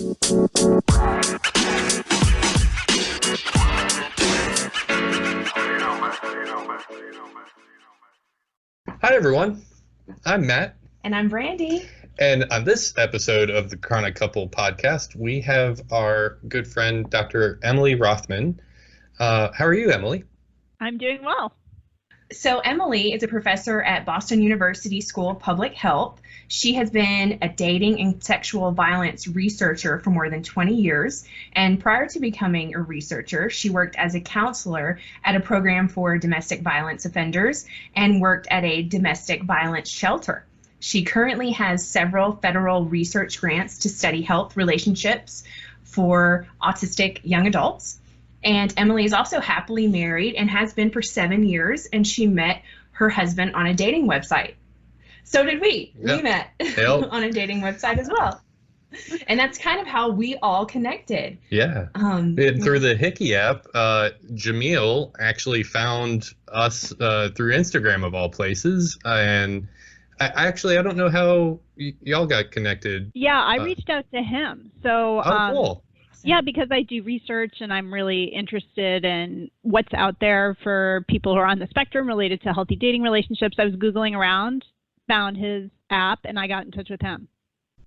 Hi, everyone. I'm Matt. And I'm Brandy. And on this episode of the Chronic Couple podcast, we have our good friend, Dr. Emily Rothman. How are you, Emily? I'm doing well. So Emily is a professor at Boston University School of Public Health. She has been a dating and sexual violence researcher for more than 20 years. And prior to becoming a researcher, she worked as a counselor at a program for domestic violence offenders and worked at a domestic violence shelter. She currently has several federal research grants to study health relationships for autistic young adults. And Emily is also happily married and has been for 7 years, and she met her husband on a dating website. So did we. Yep. We met on a dating website as well. And that's kind of how we all connected. Yeah. Through the Hickey app, Jamil actually found us through Instagram of all places. And I don't know how y'all got connected. Yeah, I reached out to him. So, cool. Yeah, because I do research and I'm really interested in what's out there for people who are on the spectrum related to healthy dating relationships. I was Googling around, found his app, and I got in touch with him.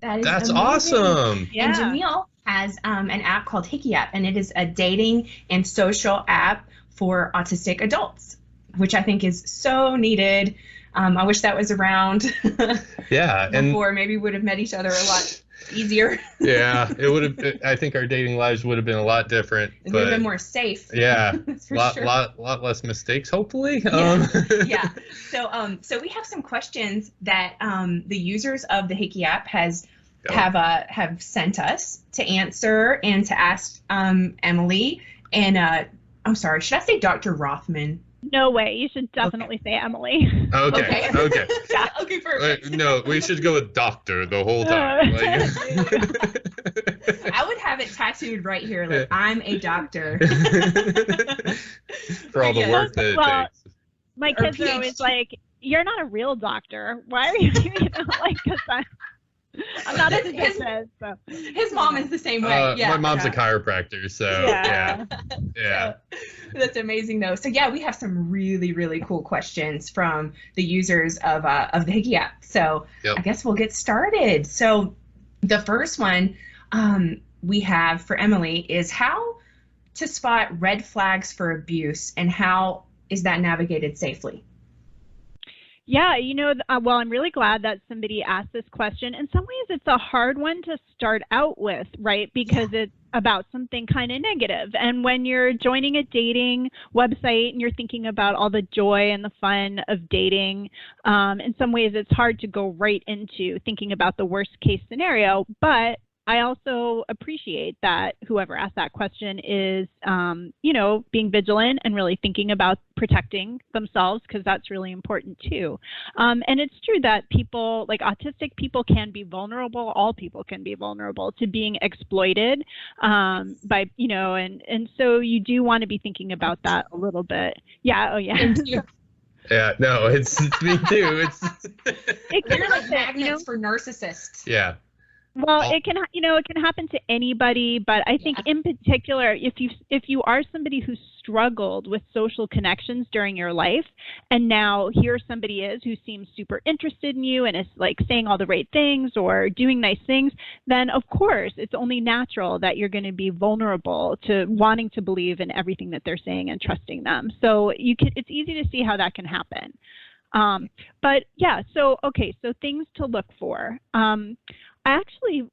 That's awesome. Yeah. And Jamil has an app called Hickey app, and it is a dating and social app for autistic adults, which I think is so needed. I wish that was around. Yeah. Before, maybe we would have met each other a lot easier. Yeah, it would have. I think our dating lives would have been a lot different. It would have been more safe. Yeah, lot less mistakes, hopefully. Yeah. Yeah. So we have some questions that the users of the Hickey app have sent us to answer and to ask Emily. And I'm sorry, should I say Dr. Rothman? No way. You should definitely say Emily. Okay. Yeah, okay, perfect. No, we should go with doctor the whole time. I would have it tattooed right here, like, I'm a doctor. For all the work that it takes. My kids are always like, you're not a real doctor. Why are you, because I'm not a physician. So. His mom is the same way. My mom's a chiropractor, so yeah. So, that's amazing, though. So yeah, we have some really, really cool questions from the users of the Hickey app. So I guess we'll get started. So the first one we have for Emily is how to spot red flags for abuse and how is that navigated safely? Yeah, well, I'm really glad that somebody asked this question. In some ways, it's a hard one to start out with, right? Because it's about something kind of negative. And when you're joining a dating website and you're thinking about all the joy and the fun of dating, in some ways, it's hard to go right into thinking about the worst case scenario. But I also appreciate that whoever asked that question is, being vigilant and really thinking about protecting themselves, because that's really important too. And it's true that people, like autistic people, can be vulnerable. All people can be vulnerable to being exploited by, and so you do want to be thinking about that a little bit. Yeah. Oh, yeah. Yeah, no, it's me too. They're like magnets for narcissists. Yeah. Well, it can happen to anybody, but I think in particular, if you are somebody who struggled with social connections during your life, and now here somebody is who seems super interested in you and is like saying all the right things or doing nice things, then of course it's only natural that you're going to be vulnerable to wanting to believe in everything that they're saying and trusting them. So it's easy to see how that can happen. But yeah, so things to look for. I actually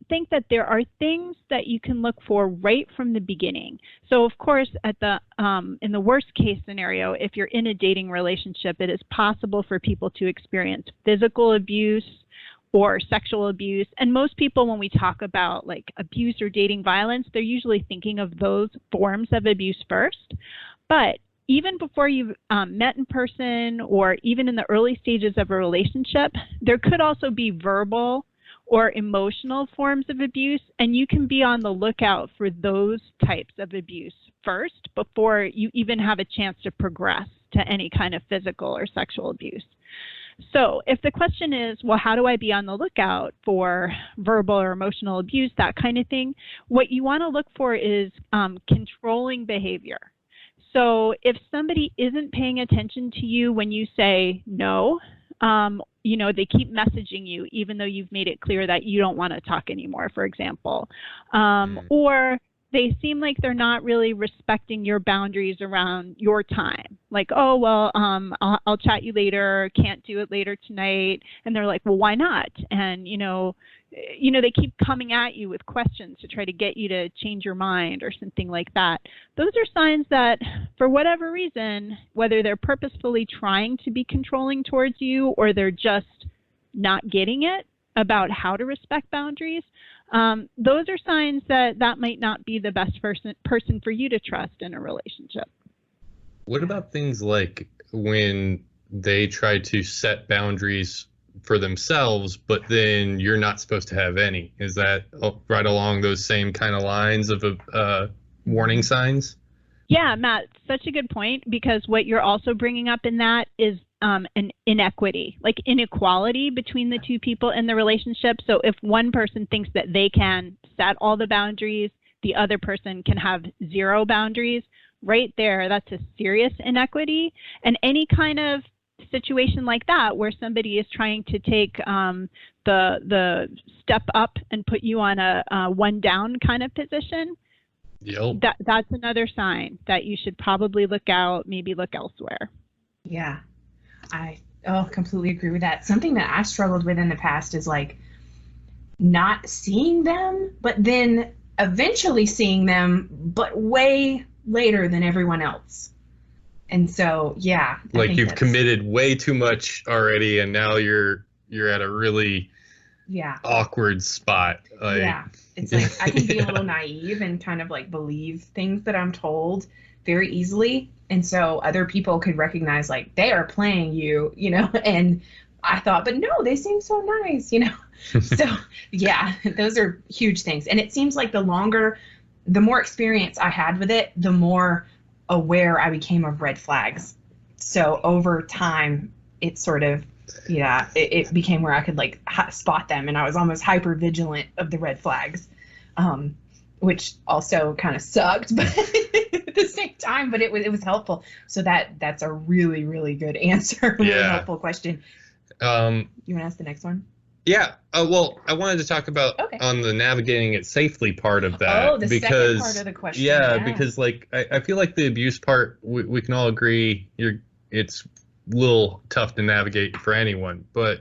think that there are things that you can look for right from the beginning. So of course, in the worst case scenario, if you're in a dating relationship, it is possible for people to experience physical abuse or sexual abuse. And most people, when we talk about like abuse or dating violence, they're usually thinking of those forms of abuse first. But even before you've met in person or even in the early stages of a relationship, there could also be verbal or emotional forms of abuse, and you can be on the lookout for those types of abuse first before you even have a chance to progress to any kind of physical or sexual abuse. So if the question is, well, how do I be on the lookout for verbal or emotional abuse, that kind of thing, what you want to look for is controlling behavior. So if somebody isn't paying attention to you when you say no, they keep messaging you even though you've made it clear that you don't want to talk anymore, for example, or they seem like they're not really respecting your boundaries around your time. Like, oh, well, I'll chat you later, can't do it later tonight. And they're like, well, why not? And, they keep coming at you with questions to try to get you to change your mind or something like that. Those are signs that, for whatever reason, whether they're purposefully trying to be controlling towards you or they're just not getting it about how to respect boundaries, those are signs that might not be the best person for you to trust in a relationship. What about things like when they try to set boundaries for themselves, but then you're not supposed to have any? Is that right along those same kind of lines of warning signs? Yeah, Matt, such a good point, because what you're also bringing up in that is an inequity, like inequality between the two people in the relationship. So if one person thinks that they can set all the boundaries, the other person can have zero boundaries, right there, that's a serious inequity. And any kind of situation like that where somebody is trying to take the step up and put you on a one down kind of position, yep. That's another sign that you should probably look out, maybe look elsewhere. Yeah, I completely agree with that. Something that I struggled with in the past is like not seeing them, but then eventually seeing them, but way later than everyone else. And so, yeah. Like you've committed way too much already, and now you're at a really awkward spot. It's like I can be a little naive and kind of like believe things that I'm told very easily. And so other people could recognize like they are playing you, and I thought, but no, they seem so nice, So yeah, those are huge things. And it seems like the more experience I had with it, the more aware I became of red flags. So over time, it sort of, it became where I could like spot them, and I was almost hyper vigilant of the red flags, which also kind of sucked, but at the same time, but it was helpful. So that's a really, really good answer. Really helpful question. You want to ask the next one? Yeah. Well, I wanted to talk about on the navigating it safely part of that. Oh, the second part of the question. Yeah, because like I feel like the abuse part, we can all agree it's a little tough to navigate for anyone, but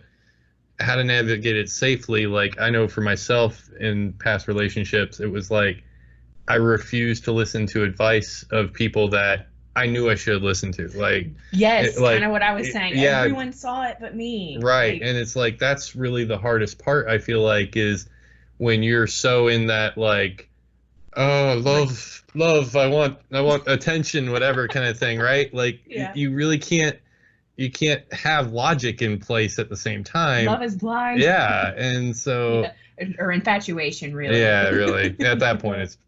how to navigate it safely, like I know for myself in past relationships, it was like I refused to listen to advice of people that I knew I should listen to. Like, yes, kind of what I was saying. Yeah, everyone saw it but me. Right. And it's like that's really the hardest part, I feel like, is when you're so in that like, oh, love, I want attention, whatever kind of thing, right? Like you really can't have logic in place at the same time. Love is blind. Yeah. And so or infatuation, really. Yeah, really. At that point, it's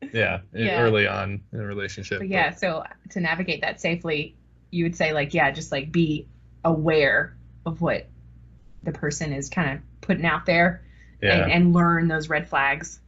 early on in a relationship. But so to navigate that safely, you would say like, just like be aware of what the person is kind of putting out there and learn those red flags.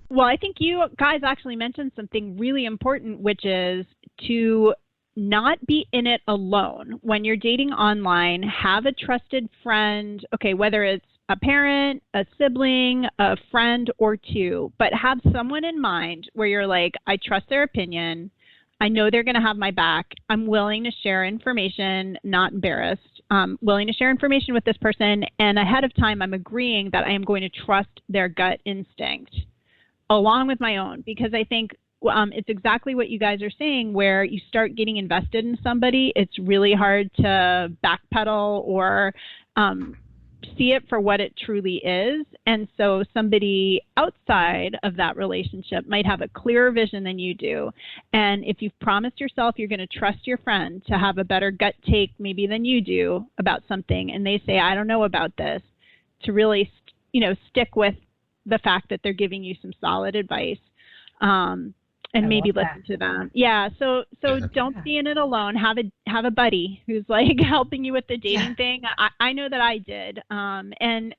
Well, I think you guys actually mentioned something really important, which is to not be in it alone. When you're dating online, have a trusted friend, whether it's a parent, a sibling, a friend, or two, but have someone in mind where you're like, I trust their opinion. I know they're going to have my back. I'm willing to share information, not embarrassed. Willing to share information with this person, and ahead of time, I'm agreeing that I am going to trust their gut instinct along with my own, because I think it's exactly what you guys are saying, where you start getting invested in somebody, it's really hard to backpedal or see it for what it truly is. And so somebody outside of that relationship might have a clearer vision than you do. And if you've promised yourself you're going to trust your friend to have a better gut take maybe than you do about something, and they say, I don't know about this, to really, stick with the fact that they're giving you some solid advice. and maybe listen to them. Yeah. So don't be in it alone. Have a buddy who's like helping you with the dating thing. I know that I did. And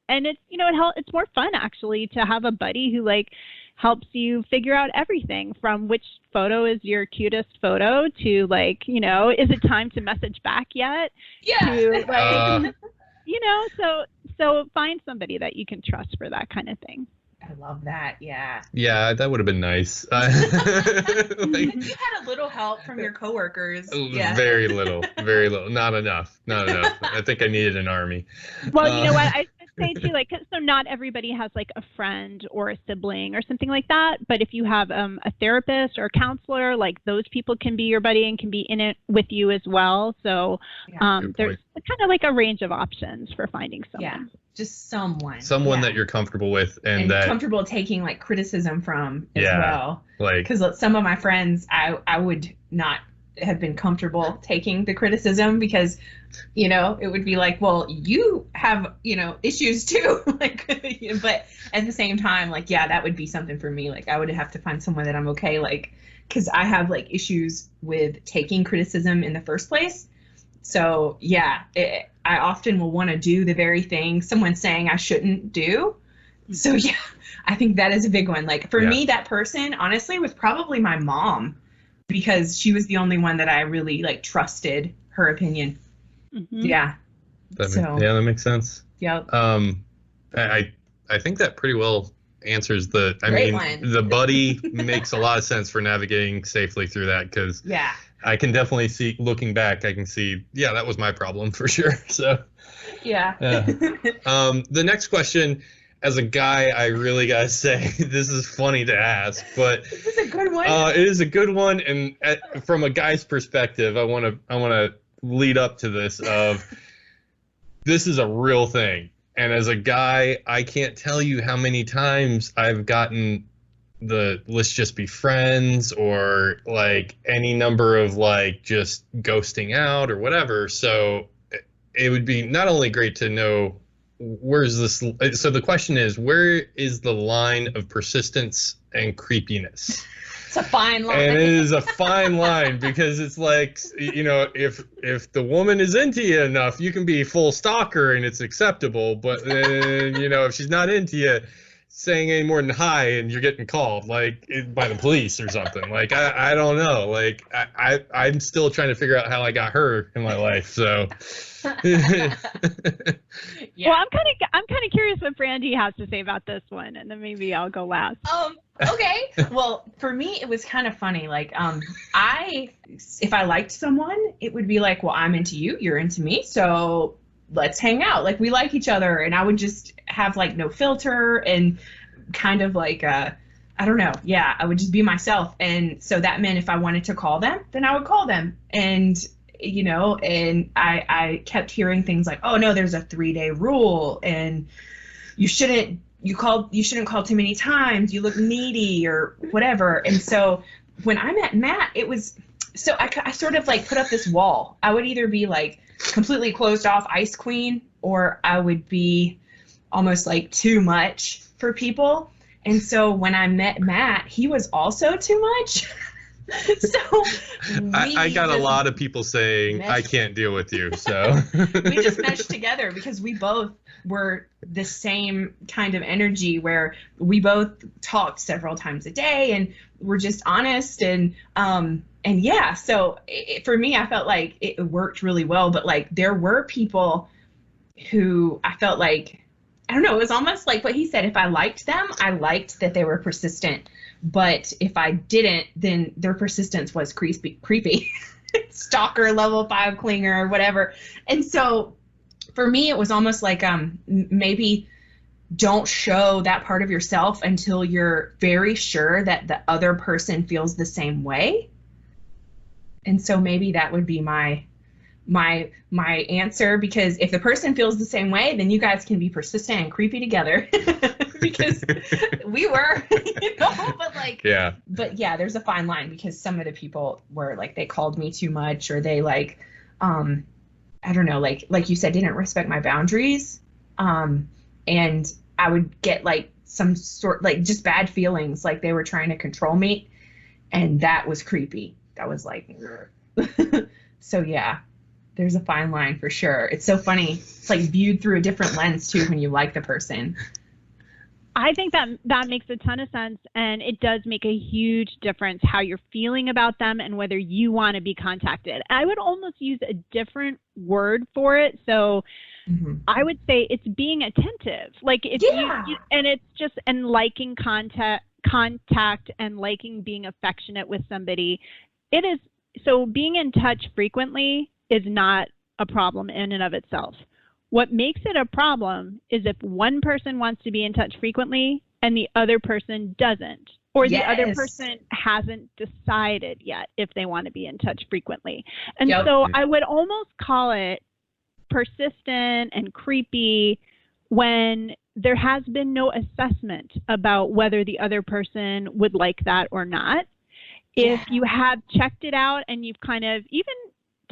it's, it's more fun actually to have a buddy who like helps you figure out everything from which photo is your cutest photo to like, is it time to message back yet? Yeah. To like, so find somebody that you can trust for that kind of thing. I love that. Yeah. Yeah, that would have been nice. You had a little help from your coworkers. Yeah. Very little. Not enough. I think I needed an army. Well, you know what? I should say too, like, so not everybody has like a friend or a sibling or something like that. But if you have a therapist or a counselor, like those people can be your buddy and can be in it with you as well. So there's kind of like a range of options for finding someone. Yeah. Just someone that you're comfortable with and that comfortable taking like criticism from as well. Like, because some of my friends, I would not have been comfortable taking the criticism because, it would be like, well, you have, issues too. Like, but at the same time, like, yeah, that would be something for me. Like, I would have to find someone that I'm okay. Like, because I have like issues with taking criticism in the first place. So yeah, I often will want to do the very thing someone's saying I shouldn't do. So yeah, I think that is a big one. Like for me, that person honestly was probably my mom because she was the only one that I really like trusted her opinion. Mm-hmm. Yeah. That makes sense. Yeah. I think that pretty well answers the buddy makes a lot of sense for navigating safely through that because I can definitely see, looking back, that was my problem for sure. So, the next question, as a guy, I really gotta say, this is funny to ask, but this is a good one. It is a good one, and from a guy's perspective, I want to lead up to this of this is a real thing, and as a guy, I can't tell you how many times I've gotten the let's just be friends or like any number of like just ghosting out or whatever. So it would be not only great to know where's this. So the question is, where is the line of persistence and creepiness? It's a fine line. And it is a fine line because it's like, if the woman is into you enough, you can be full stalker and it's acceptable. But then, if she's not into you, saying any more than hi and you're getting called like by the police or something. Like I don't know. Like I'm still trying to figure out how I got her in my life. So Well, I'm kind of curious what Brandy has to say about this one, and then maybe I'll go last. Okay. Well, for me it was kind of funny. Like if I liked someone, it would be like, well, I'm into you, you're into me, so let's hang out. Like we like each other, and I would just have like no filter and kind of like I don't know. Yeah, I would just be myself. And so that meant if I wanted to call them, then I would call them. And and I kept hearing things like, oh no, there's a 3-day rule and you shouldn't call too many times, you look needy or whatever. And so when I met Matt, it was I sort of like put up this wall. I would either be like completely closed off ice queen, or I would be almost like too much for people. And so when I met Matt, he was also too much. So I got a lot of people saying I can't deal with you. So we just meshed together because we both were the same kind of energy where we both talked several times a day and we're just honest and yeah, so for me, I felt like it worked really well, but like there were people who I felt like, I don't know, it was almost like what he said, if I liked them, I liked that they were persistent, but if I didn't, then their persistence was creepy, stalker, level 5 clinger or whatever. And so for me, it was almost like maybe don't show that part of yourself until you're very sure that the other person feels the same way. And so maybe that would be my answer, because if the person feels the same way, then you guys can be persistent and creepy together because we were, but yeah, there's a fine line because some of the people were like, they called me too much, or they like, I don't know, like you said, didn't respect my boundaries. And I would get like some sort, like just bad feelings, like they were trying to control me. And that was creepy. That was like, so yeah, there's a fine line for sure. It's so funny. It's like viewed through a different lens too when you like the person. I think that makes a ton of sense, and it does make a huge difference how you're feeling about them and whether you want to be contacted. I would almost use a different word for it. So I would say it's being attentive. Like if you and it's just and liking contact and liking being affectionate with somebody. It is so being in touch frequently is not a problem in and of itself. What makes it a problem is if one person wants to be in touch frequently and the other person doesn't, or the other person hasn't decided yet if they want to be in touch frequently. And so I would almost call it persistent and creepy when there has been no assessment about whether the other person would like that or not. If you have checked it out and you've kind of even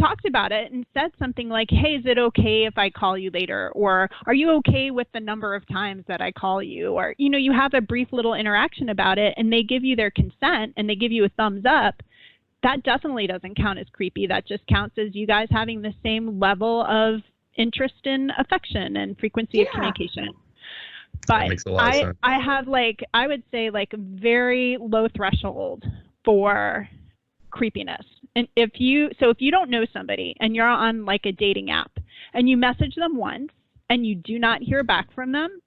talked about it and said something like, hey, is it okay if I call you later? Or are you okay with the number of times that I call you? Or, you know, you have a brief little interaction about it and they give you their consent and they give you a thumbs up. That definitely doesn't count as creepy. That just counts as you guys having the same level of interest in affection and frequency of communication. But I have I would say a very low threshold for creepiness. And if you don't know somebody and you're on a dating app and you message them once and you do not hear back from them,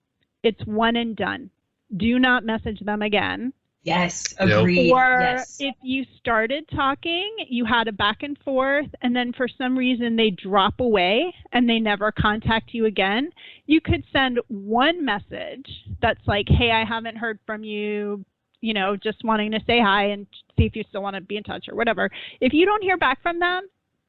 it's one and done. Do not message them again. Yes, agreed. Or if you started talking, you had a back and forth, and then for some reason they drop away and they never contact you again, you could send one message that's like, hey, I haven't heard from you, you know, just wanting to say hi and see if you still want to be in touch or whatever. If you don't hear back from them,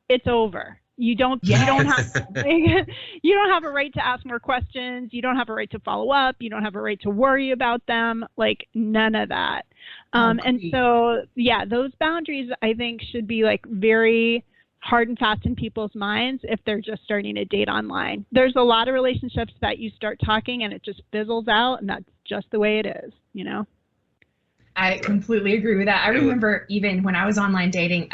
it's over. You don't have you don't have a right to ask more questions. You don't have a right to follow up. You don't have a right to worry about them. None of that. And so, those boundaries I think should be very hard and fast in people's minds if they're just starting to date online. There's a lot of relationships that you start talking and it just fizzles out, and that's just the way it is, you know? I completely agree with that. I remember even when I was online dating,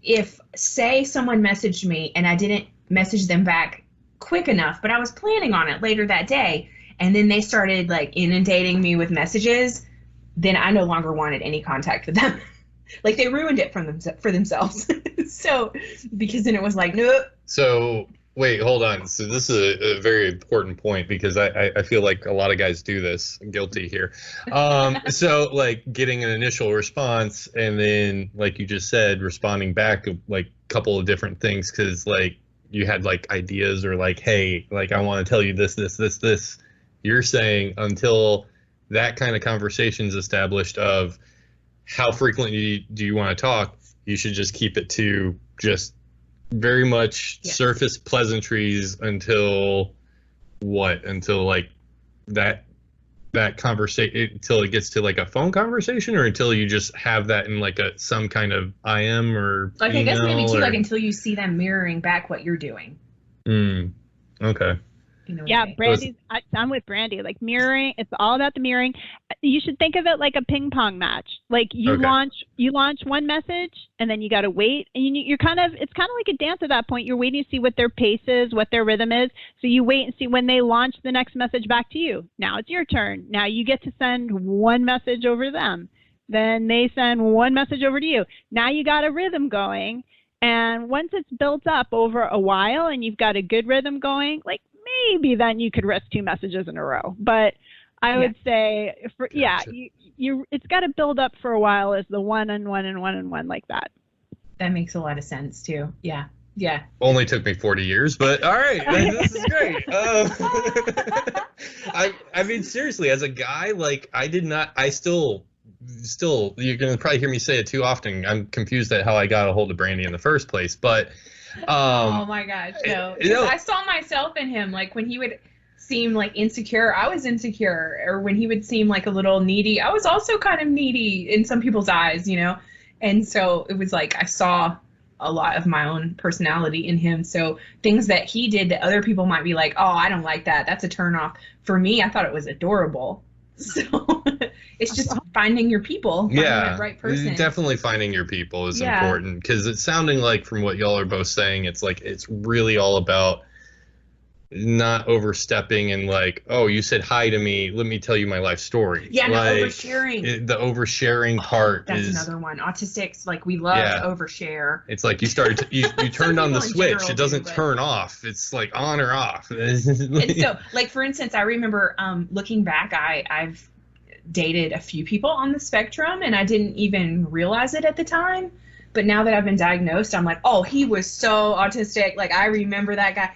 if say someone messaged me and I didn't message them back quick enough, but I was planning on it later that day, and then they started inundating me with messages, then I no longer wanted any contact with them. They ruined it for themselves. So because then it was nope. So wait, hold on. So this is a very important point because I feel like a lot of guys do this. I'm guilty here. So getting an initial response and then you just said, responding back a couple of different things because you had ideas or hey, I want to tell you this. You're saying until that kind of conversation is established of how frequently do you want to talk, you should just keep it to just very much surface pleasantries until that conversation, until it gets to a phone conversation, or until you just have that in some kind of IM or I guess maybe too until you see them mirroring back what you're doing. Okay. Brandy's. I'm with Brandy. Mirroring, it's all about the mirroring. You should think of it like a ping pong match. You launch one message, and then you got to wait, and it's kind of like a dance at that point. You're waiting to see what their pace is, what their rhythm is. So you wait and see when they launch the next message back to you. Now it's your turn. Now you get to send one message over to them. Then they send one message over to you. Now you got a rhythm going, and once it's built up over a while, and you've got a good rhythm going, maybe then you could risk two messages in a row. But I would say, it's got to build up for a while as the one and one and one and one like that. That makes a lot of sense too. Yeah. Only took me 40 years, but all right, this is great. I mean, seriously, as a guy, I still, you're going to probably hear me say it too often. I'm confused at how I got a hold of Brandy in the first place, but oh my gosh, no. I saw myself in him. When he would seem insecure, I was insecure. Or when he would seem a little needy, I was also kind of needy in some people's eyes, you know? And so it was I saw a lot of my own personality in him. So things that he did that other people might be oh, I don't like that. That's a turn off. For me, I thought it was adorable. So it's just finding your people, finding that right person. Definitely finding your people is important, because it's sounding like from what y'all are both saying, it's like it's really all about not overstepping and like, oh, you said hi to me, let me tell you my life story. Yeah, like, no, oversharing. The oversharing part that's is another one. Autistics, like, we love to overshare. It's like you started to, you turned on the switch. It doesn't turn off. It's like on or off. And so, like, for instance, I remember looking back, I've dated a few people on the spectrum, and I didn't even realize it at the time. But now that I've been diagnosed, I'm like, oh, he was so autistic. Like, I remember that guy.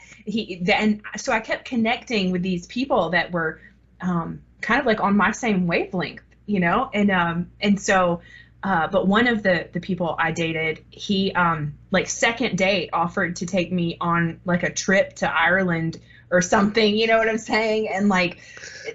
And so I kept connecting with these people that were kind of like on my same wavelength, you know? And so, but one of the people I dated, he, like, second date offered to take me on like a trip to Ireland or something, you know what I'm saying? And like,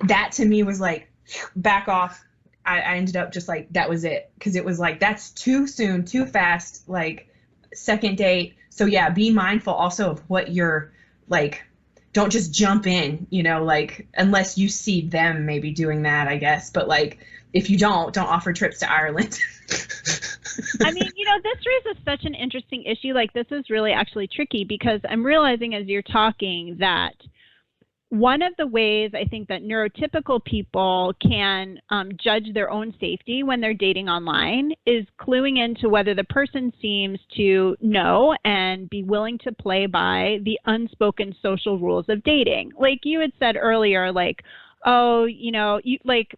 that to me was like, back off. I ended up just like, that was it. Cause it was like, that's too soon, too fast, like, second date. So yeah, be mindful also of what you're like, don't just jump in, you know, like, unless you see them maybe doing that, I guess. But like, if you don't offer trips to Ireland. I mean, you know, this raises such an interesting issue. Like, this is really actually tricky, because I'm realizing as you're talking that one of the ways I think that neurotypical people can judge their own safety when they're dating online is cluing into whether the person seems to know and be willing to play by the unspoken social rules of dating. Like you had said earlier, like, oh, you know, you like,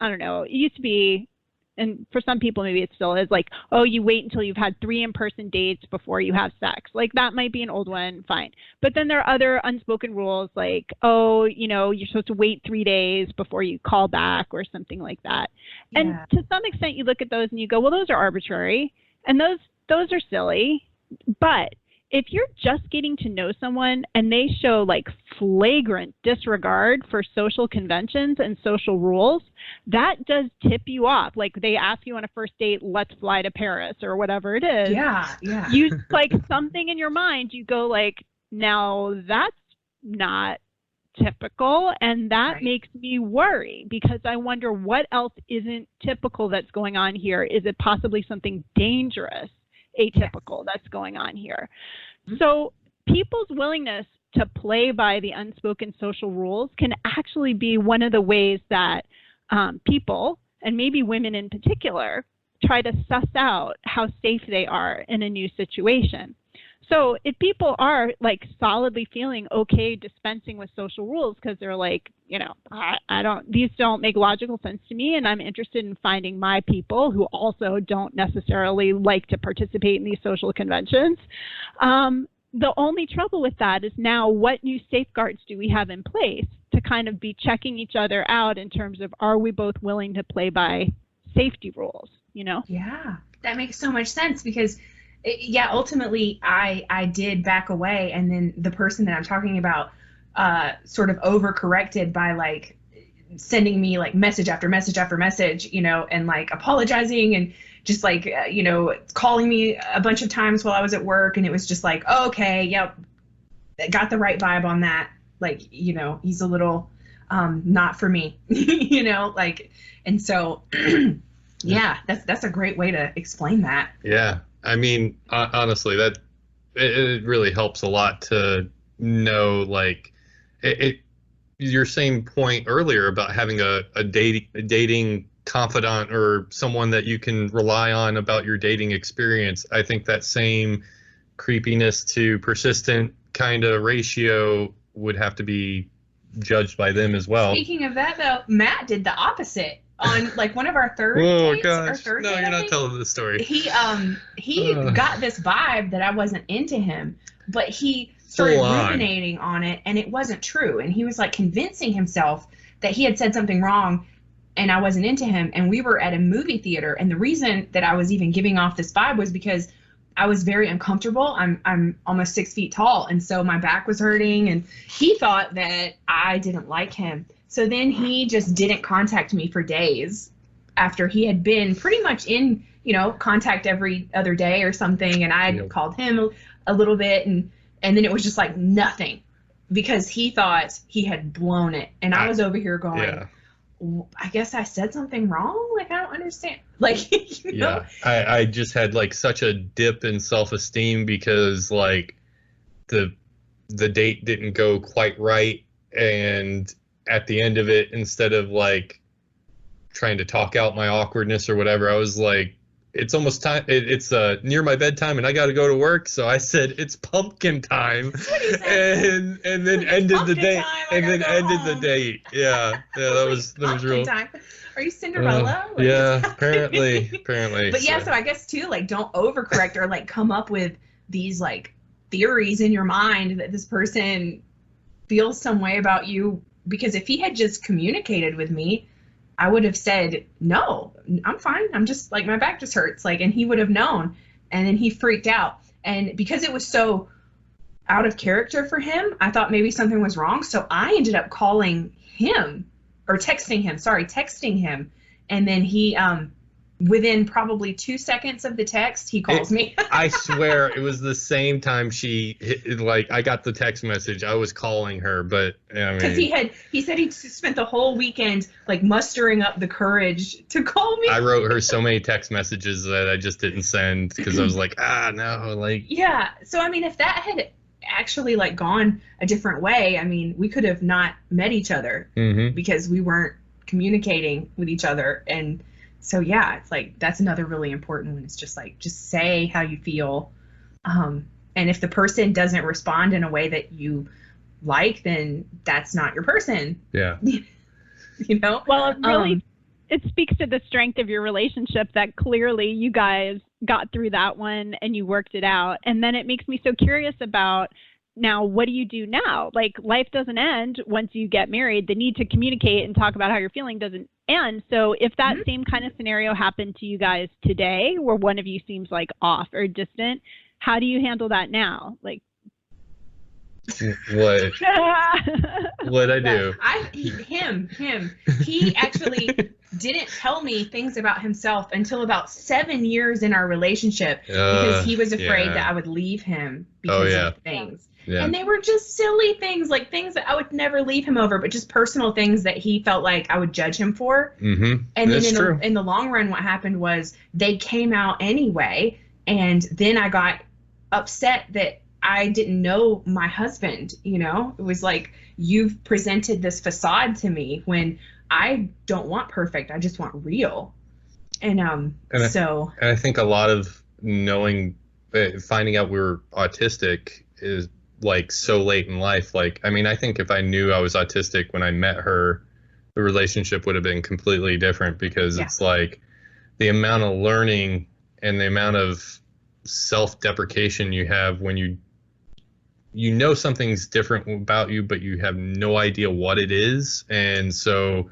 I don't know, it used to be, and for some people maybe it still is, like, oh, you wait until you've had 3 in-person dates before you have sex. Like, that might be an old one, fine. But then there are other unspoken rules, like, oh, you know, you're supposed to wait 3 days before you call back or something like that. Yeah. And to some extent you look at those and you go, well, those are arbitrary and those are silly. But if you're just getting to know someone and they show like flagrant disregard for social conventions and social rules, that does tip you off. Like, they ask you on a first date, let's fly to Paris or whatever it is. Yeah. You like something in your mind, you go like, now that's not typical, and that makes me worry, because I wonder what else isn't typical that's going on here. Is it possibly something dangerous, atypical, that's going on here? So people's willingness to play by the unspoken social rules can actually be one of the ways that people, and maybe women in particular, try to suss out how safe they are in a new situation. So if people are like solidly feeling okay dispensing with social rules because they're like, you know, these don't make logical sense to me, and I'm interested in finding my people who also don't necessarily like to participate in these social conventions. The only trouble with that is now, what new safeguards do we have in place to kind of be checking each other out in terms of, are we both willing to play by safety rules, you know? Yeah, that makes so much sense, because ultimately I did back away, and then the person that I'm talking about sort of overcorrected by like sending me like message after message after message, you know, and like apologizing and just like, you know, calling me a bunch of times while I was at work. And it was just like, oh, okay, yep, got the right vibe on that. Like, you know, he's a little not for me, you know, like, and so, yeah, that's a great way to explain that. Yeah. I mean, honestly, that it really helps a lot to know, like, your same point earlier about having a dating confidant or someone that you can rely on about your dating experience. I think that same creepiness to persistent kind of ratio would have to be judged by them as well. Speaking of that, though, Matt did the opposite. On like one of our third dates, gosh. No, you're not telling the story. He got this vibe that I wasn't into him, but he started ruminating on it, and it wasn't true. And he was like convincing himself that he had said something wrong, and I wasn't into him. And we were at a movie theater, and the reason that I was even giving off this vibe was because I was very uncomfortable. I'm almost 6 feet tall, and so my back was hurting, and he thought that I didn't like him. So then he just didn't contact me for days after he had been pretty much in, you know, contact every other day or something. And I called him a little bit, and then it was just like nothing, because he thought he had blown it. And I was over here going, I guess I said something wrong. Like, I don't understand. Like, you know? Yeah, I just had like such a dip in self-esteem because like the date didn't go quite right, and at the end of it, instead of like trying to talk out my awkwardness or whatever, I was like, it's almost time. It's near my bedtime, and I got to go to work. So I said it's pumpkin time, and then ended the date, and then ended the date. Yeah, that was real. Time. Are you Cinderella? Yeah, apparently. But yeah, so I guess too, like, don't overcorrect or like come up with these like theories in your mind that this person feels some way about you, because if he had just communicated with me, I would have said, no, I'm fine. I'm just like, my back just hurts. Like, and he would have known. And then he freaked out. And because it was so out of character for him, I thought maybe something was wrong. So I ended up calling him or texting him. And then he, within probably 2 seconds of the text, he calls me. I swear it was the same time I got the text message. I was calling her, but I mean, because he said he spent the whole weekend like mustering up the courage to call me. I wrote her so many text messages that I just didn't send because I was like, no, like. Yeah. So I mean, if that had actually like gone a different way, I mean, we could have not met each other because we weren't communicating with each other. And so, yeah, it's like, that's another really important one. It's just like, just say how you feel. And if the person doesn't respond in a way that you like, then that's not your person. Yeah. You know? Well, it speaks to the strength of your relationship that clearly you guys got through that one and you worked it out. And then it makes me so curious about, now, what do you do now? Like, life doesn't end once you get married. The need to communicate and talk about how you're feeling doesn't end. So if that same kind of scenario happened to you guys today, where one of you seems like off or distant, how do you handle that now? Like, what I do? Him. He actually didn't tell me things about himself until about 7 years in our relationship because he was afraid that I would leave him because of things. Yeah. And they were just silly things, like things that I would never leave him over, but just personal things that he felt like I would judge him for. And then in the long run, what happened was they came out anyway, and then I got upset that I didn't know my husband, you know? It was like, you've presented this facade to me when I don't want perfect. I just want real. And I think a lot of finding out we were autistic is like so late in life. Like, I mean, I think if I knew I was autistic when I met her, the relationship would have been completely different, because it's like the amount of learning and the amount of self-deprecation you have when you know something's different about you, but you have no idea what it is. And so,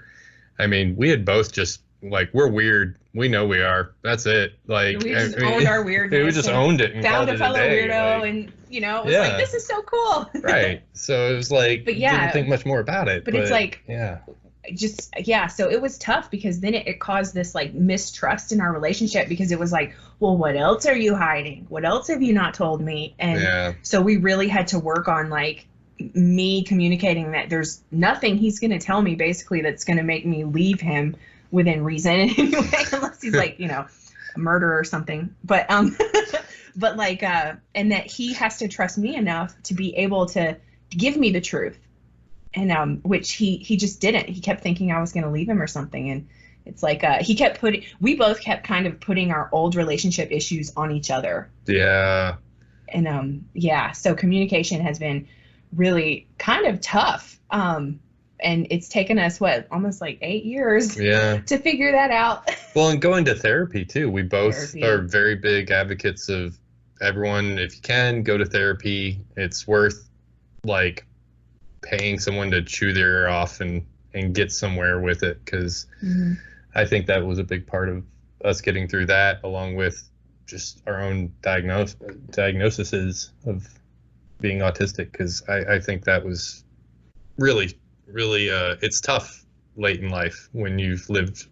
I mean, we had both just like, we're weird. We know we are. That's it. Like, we just owned our weirdness. We just owned it and found a fellow weirdo, like, and you know, it was like, this is so cool. Right. So it was like, but didn't think much more about it. But it's like, so it was tough, because then it caused this like mistrust in our relationship, because it was like, well, what else are you hiding? What else have you not told me? And so we really had to work on like me communicating that there's nothing he's going to tell me basically that's going to make me leave him within reason anyway, unless he's like, you know, a murderer or something. But but like and that he has to trust me enough to be able to give me the truth. And which he just didn't. He kept thinking I was going to leave him or something. And it's like we both kept kind of putting our old relationship issues on each other. Yeah. And so communication has been really kind of tough. And it's taken us almost like 8 years to figure that out. Well, and going to therapy too. We both are very big advocates of everyone, if you can, go to therapy. It's worth like paying someone to chew their ear off and get somewhere with it, because I think that was a big part of us getting through that, along with just our own diagnoses of being autistic, because I think that was really it's tough late in life when you've lived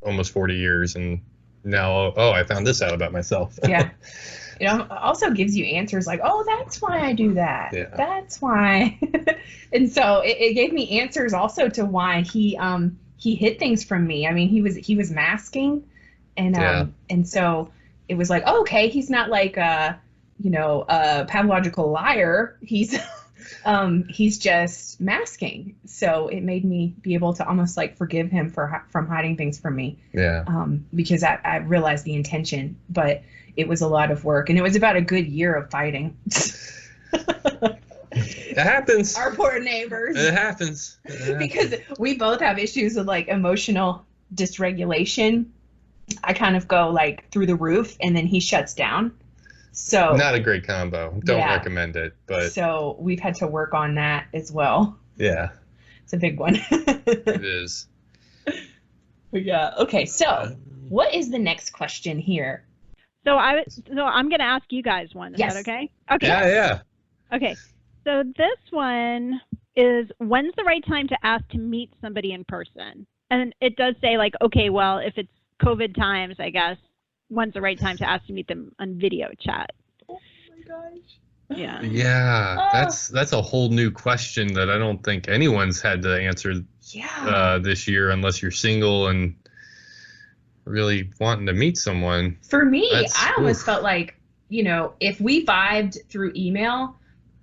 almost 40 years and now I found this out about myself. It also gives you answers like, oh, that's why I do that. That's why. And so it gave me answers also to why he he hid things from me. I mean, he was masking, and so it was like, oh, okay, he's not like a pathological liar. He's just masking. So it made me be able to almost like forgive him from hiding things from me. Yeah. Because I realized the intention, but it was a lot of work, and it was about a good year of fighting. It happens. Our poor neighbors. It happens. Because we both have issues with like emotional dysregulation. I kind of go like through the roof, and then he shuts down. So not a great combo. Don't recommend it, but so we've had to work on that as well. Yeah. It's a big one. It is. Yeah. Okay. So what is the next question here? So I'm going to ask you guys one. Is that okay? Okay. Yeah. Okay. So this one is, when's the right time to ask to meet somebody in person? And it does say like, okay, well, if it's COVID times, I guess, when's the right time to ask to meet them on video chat? Oh my gosh. Yeah. Yeah. That's a whole new question that I don't think anyone's had to answer this year, unless you're single and really wanting to meet someone. For me, I almost felt like, if we vibed through email,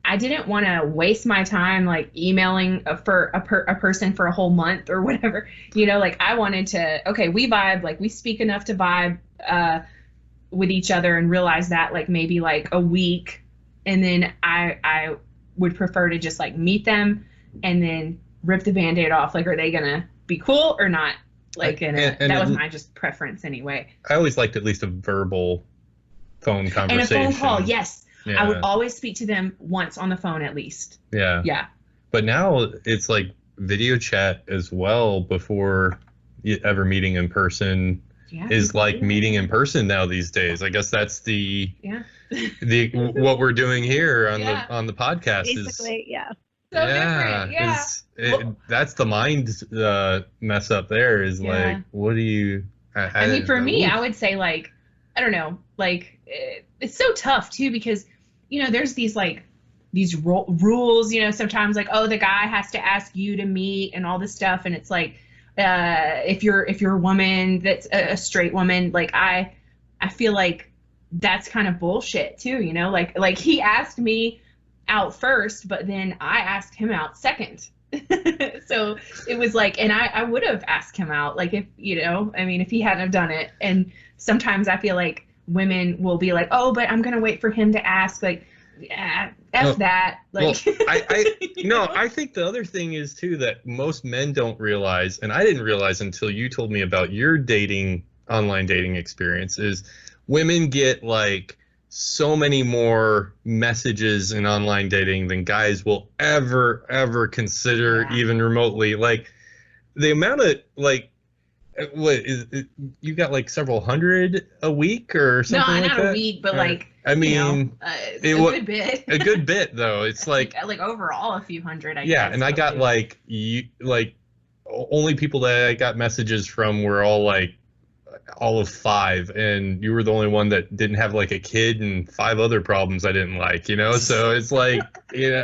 I didn't want to waste my time like emailing for a person for a whole month or whatever. Like I wanted to, okay, we vibe, like we speak enough to vibe with each other and realize that like maybe like a week, and then I would prefer to just like meet them and then rip the Band-Aid off. Like, are they gonna be cool or not? Like, that was my just preference anyway. I always liked at least a verbal phone conversation. And a phone call, yes. Yeah. I would always speak to them once on the phone at least. Yeah. Yeah. But now it's like video chat as well before ever meeting in person is like meeting in person now these days. I guess that's the what we're doing here on the podcast. Basically, So different, yeah. That's the mind mess up there is like, what do you... I mean, for me, I would say like, I don't know, like it's so tough too, because there's these like these rules, sometimes like, oh, the guy has to ask you to meet and all this stuff, and it's like if you're a woman that's a straight woman, like I feel like that's kind of bullshit too, like he asked me out first, but then I asked him out second. So it was like, and I would have asked him out, like if if he hadn't have done it. And sometimes I feel like women will be like, oh, but I'm gonna wait for him to ask, like that. Like, well, I think the other thing is too that most men don't realize, and I didn't realize until you told me about your online dating experience, is women get like so many more messages in online dating than guys will ever consider even remotely. Like the amount of like, what is it, you got like several hundred a week or something like that? No, not a week, but like, I mean, a good bit. A good bit though. It's like overall a few hundred, I guess. Yeah, and I got like only people that I got messages from were all of 5, and you were the only one that didn't have like a kid and 5 other problems I didn't like, so it's like,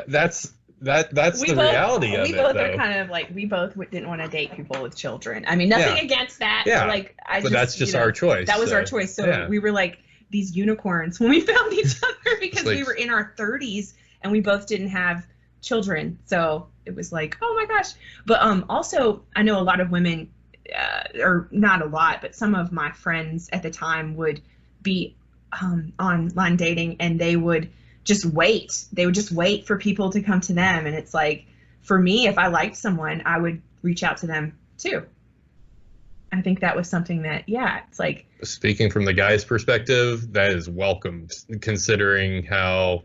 that's the reality of it. We both are kind of like, we both didn't want to date people with children. I mean, nothing against that. Yeah. But that's just our choice. That was our choice. So we were like these unicorns when we found each other, because we were in our 30s and we both didn't have children. So it was like, oh my gosh. But also, I know a lot of women, or not a lot, but some of my friends at the time would be online dating, and they would just wait. They would just wait for people to come to them. And it's like, for me, if I liked someone, I would reach out to them too. I think that was something that, it's like. Speaking from the guy's perspective, that is welcomed, considering how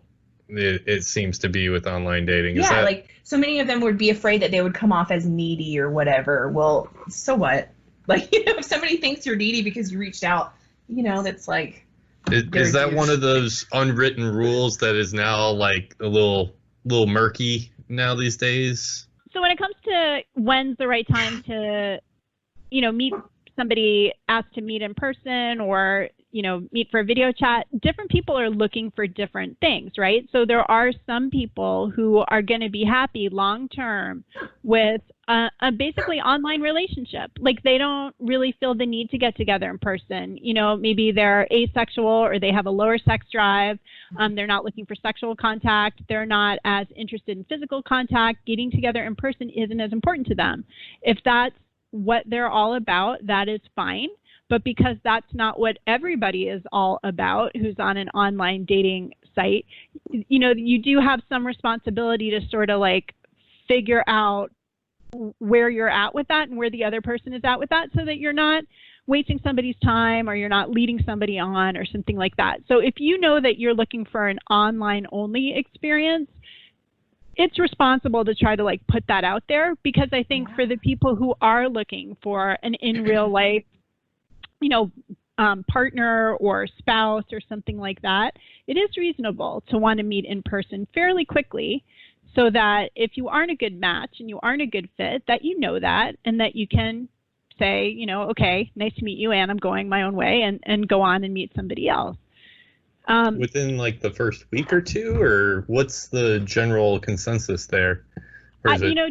it seems to be with online dating. Like so many of them would be afraid that they would come off as needy or whatever. Well, so what? Like, if somebody thinks you're needy because you reached out, that's like. Is that one of those unwritten rules that is now like a little murky now these days? So when it comes to when's the right time to, meet somebody, ask to meet in person, or, meet for a video chat, different people are looking for different things, right? So there are some people who are going to be happy long term with a basically online relationship. Like they don't really feel the need to get together in person. You know, maybe they're asexual or they have a lower sex drive. They're not looking for sexual contact. They're not as interested in physical contact. Getting together in person isn't as important to them. If that's what they're all about, that is fine. But because that's not what everybody is all about who's on an online dating site, you know, you do have some responsibility to sort of like figure out where you're at with that and where the other person is at with that, so that you're not wasting somebody's time or you're not leading somebody on or something like that. So if you know that you're looking for an online only experience, it's responsible to try to like put that out there, because I think for the people who are looking for an in real life, you know, partner or spouse or something like that, it is reasonable to want to meet in person fairly quickly, so that if you aren't a good match and you aren't a good fit, that you know that, and that you can say, you know, okay, nice to meet you, and I'm going my own way, and go on and meet somebody else. Within like the first week or two, or what's the general consensus there? You know,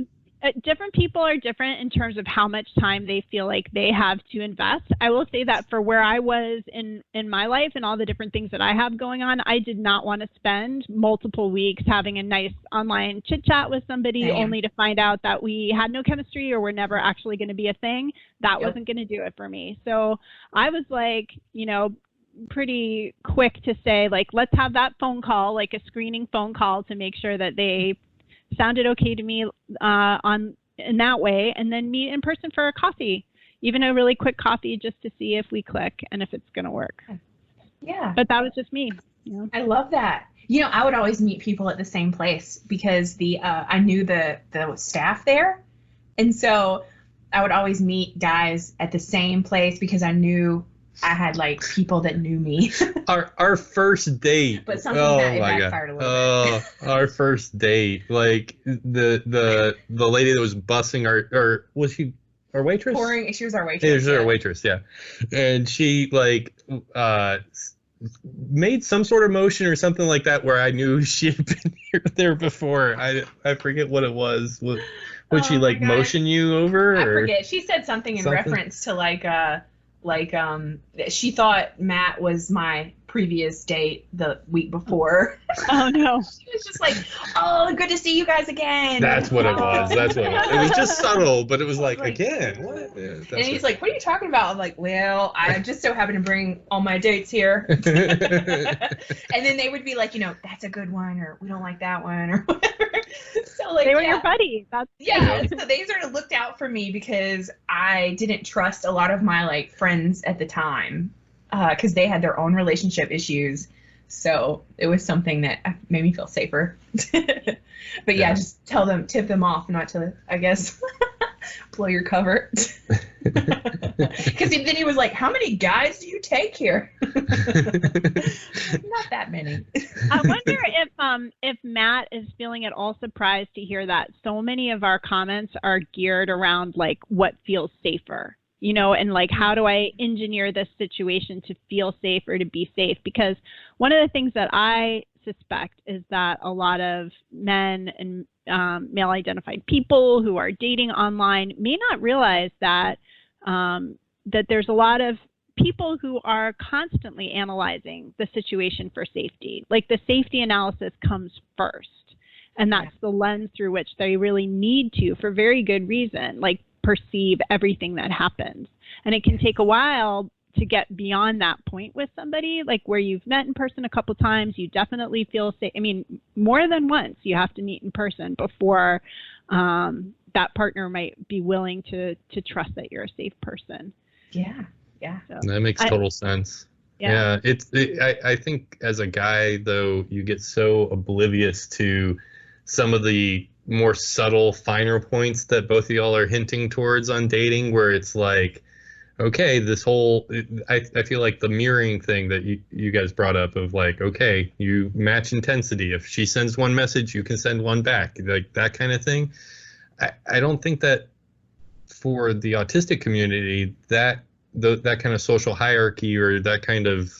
different people are different in terms of how much time they feel like they have to invest. I will say that for where I was in my life and all the different things that I have going on, I did not want to spend multiple weeks having a nice online chit chat with somebody only to find out that we had no chemistry or we're never actually going to be a thing. That wasn't going to do it for me. So I was like, you know, pretty quick to say, like, let's have that phone call, like a screening phone call, to make sure that they sounded okay to me in that way, and then meet in person for a coffee, even a really quick coffee, just to see if we click and if it's going to work. Yeah. But that was just me. You know? I love that. You know, I would always meet people at the same place because I knew the staff there, and so I would always meet guys at the same place because I knew I had like people that knew me. our first date. But something that backfired a little bit. Our first date, like the lady that was bussing or was she our waitress? She was our waitress. Yeah, she was our waitress, yeah. And she like made some sort of motion or something like that where I knew she had been there before. I forget what it was. Would she like motion you over? I forget. She said something in reference to like she thought Matt was my previous date the week before. Oh no. She was just like, oh, good to see you guys again. That's what it was. That's what it was. It was just subtle, but it was like again. What? Yeah, and he's like, what are you talking about? I'm like, well, I just so happen to bring all my dates here. And then they would be like, you know, that's a good one, or we don't like that one, or whatever. So like, they were your buddies. So they sort of looked out for me because I didn't trust a lot of my like friends at the time, because they had their own relationship issues. So it was something that made me feel safer. But yeah, just tip them off not to, I guess, blow your cover. Because then he was like, how many guys do you take here? Not that many. I wonder if Matt is feeling at all surprised to hear that so many of our comments are geared around like what feels safer. You know, and like, how do I engineer this situation to feel safe or to be safe? Because one of the things that I suspect is that a lot of men and male-identified people who are dating online may not realize that that there's a lot of people who are constantly analyzing the situation for safety. Like the safety analysis comes first, and that's the lens through which they really need to, for very good reason, like perceive everything that happens. And it can take a while to get beyond that point with somebody, like where you've met in person a couple times, you definitely feel safe. I mean, more than once you have to meet in person before that partner might be willing to trust that you're a safe person. Yeah. So, that makes total sense. Yeah. I think as a guy, though, you get so oblivious to some of the more subtle, finer points that both of y'all are hinting towards on dating, where it's like, okay, this whole, I feel like the mirroring thing that you guys brought up of like, okay, you match intensity. If she sends one message, you can send one back, like that kind of thing. I don't think that for the autistic community, that kind of social hierarchy or that kind of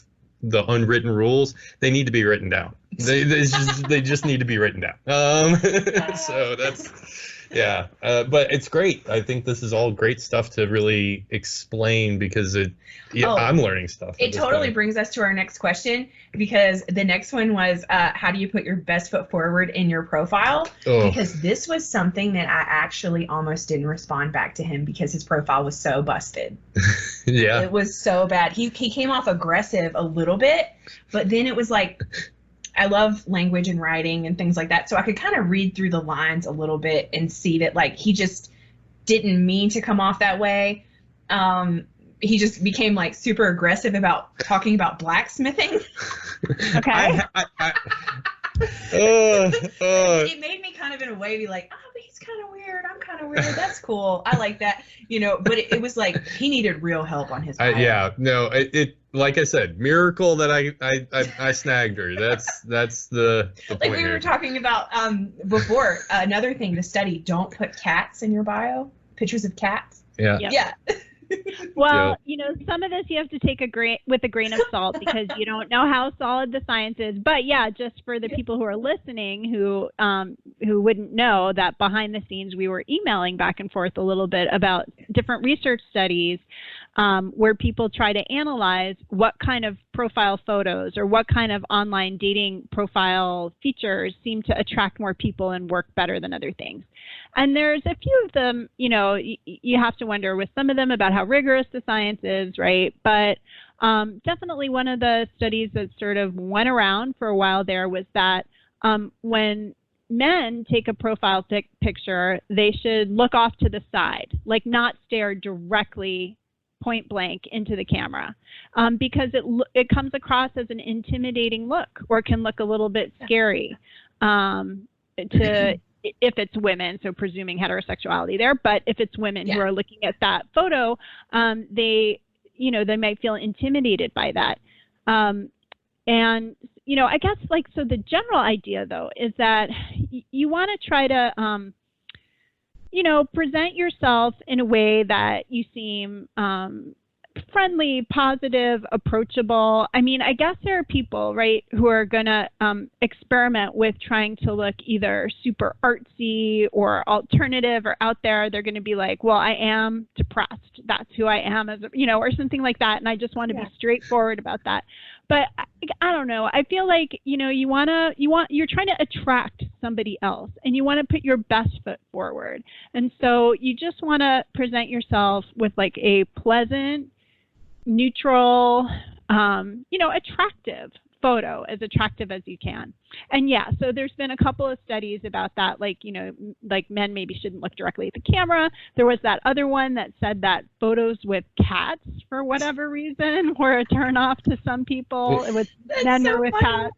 the unwritten rules, they need to be written down. They just need to be written down. So Yeah, but it's great. I think this is all great stuff to really explain because I'm learning stuff. It totally brings us to our next question, because the next one was, how do you put your best foot forward in your profile? Oh. Because this was something that I actually almost didn't respond back to him because his profile was so busted. Yeah. It was so bad. He came off aggressive a little bit, but then it was like, I love language and writing and things like that. So I could kind of read through the lines a little bit and see that like he just didn't mean to come off that way. He just became like super aggressive about talking about blacksmithing. Okay. It made me kind of in a way be like, oh, but he's kind of weird. I'm kind of weird. That's cool. I like that, but it was like he needed real help on his bio. Yeah, no, it like I said, miracle that I snagged her. That's the like point we here. were talking about before. Another thing to study: don't put cats in your bio. Pictures of cats. Yeah. Yep. Yeah. Well, some of this you have to take with a grain of salt because you don't know how solid the science is. But yeah, just for the people who are listening who wouldn't know that behind the scenes we were emailing back and forth a little bit about different research studies where people try to analyze what kind of profile photos or what kind of online dating profile features seem to attract more people and work better than other things. And there's a few of them, you have to wonder with some of them about how rigorous the science is, right? But definitely one of the studies that sort of went around for a while there was that when men take a profile picture, they should look off to the side, like not stare directly point blank into the camera because it comes across as an intimidating look or can look a little bit scary if it's women, so presuming heterosexuality there, but if it's women who are looking at that photo, they might feel intimidated by that. And, I guess so the general idea though, is that you want to try to, present yourself in a way that you seem friendly, positive, approachable. I mean, I guess there are people, right, who are going to experiment with trying to look either super artsy or alternative or out there. They're going to be like, well, I am depressed. That's who I am, or something like that. And I just want to be straightforward about that. But I don't know. I feel like, you're trying to attract somebody else and you want to put your best foot forward. And so you just want to present yourself with like a pleasant, neutral, attractive photo, as attractive as you can. And so there's been a couple of studies about that, like men maybe shouldn't look directly at the camera. There was that other one that said that photos with cats, for whatever reason, were a turn off to some people. It was men so with cats.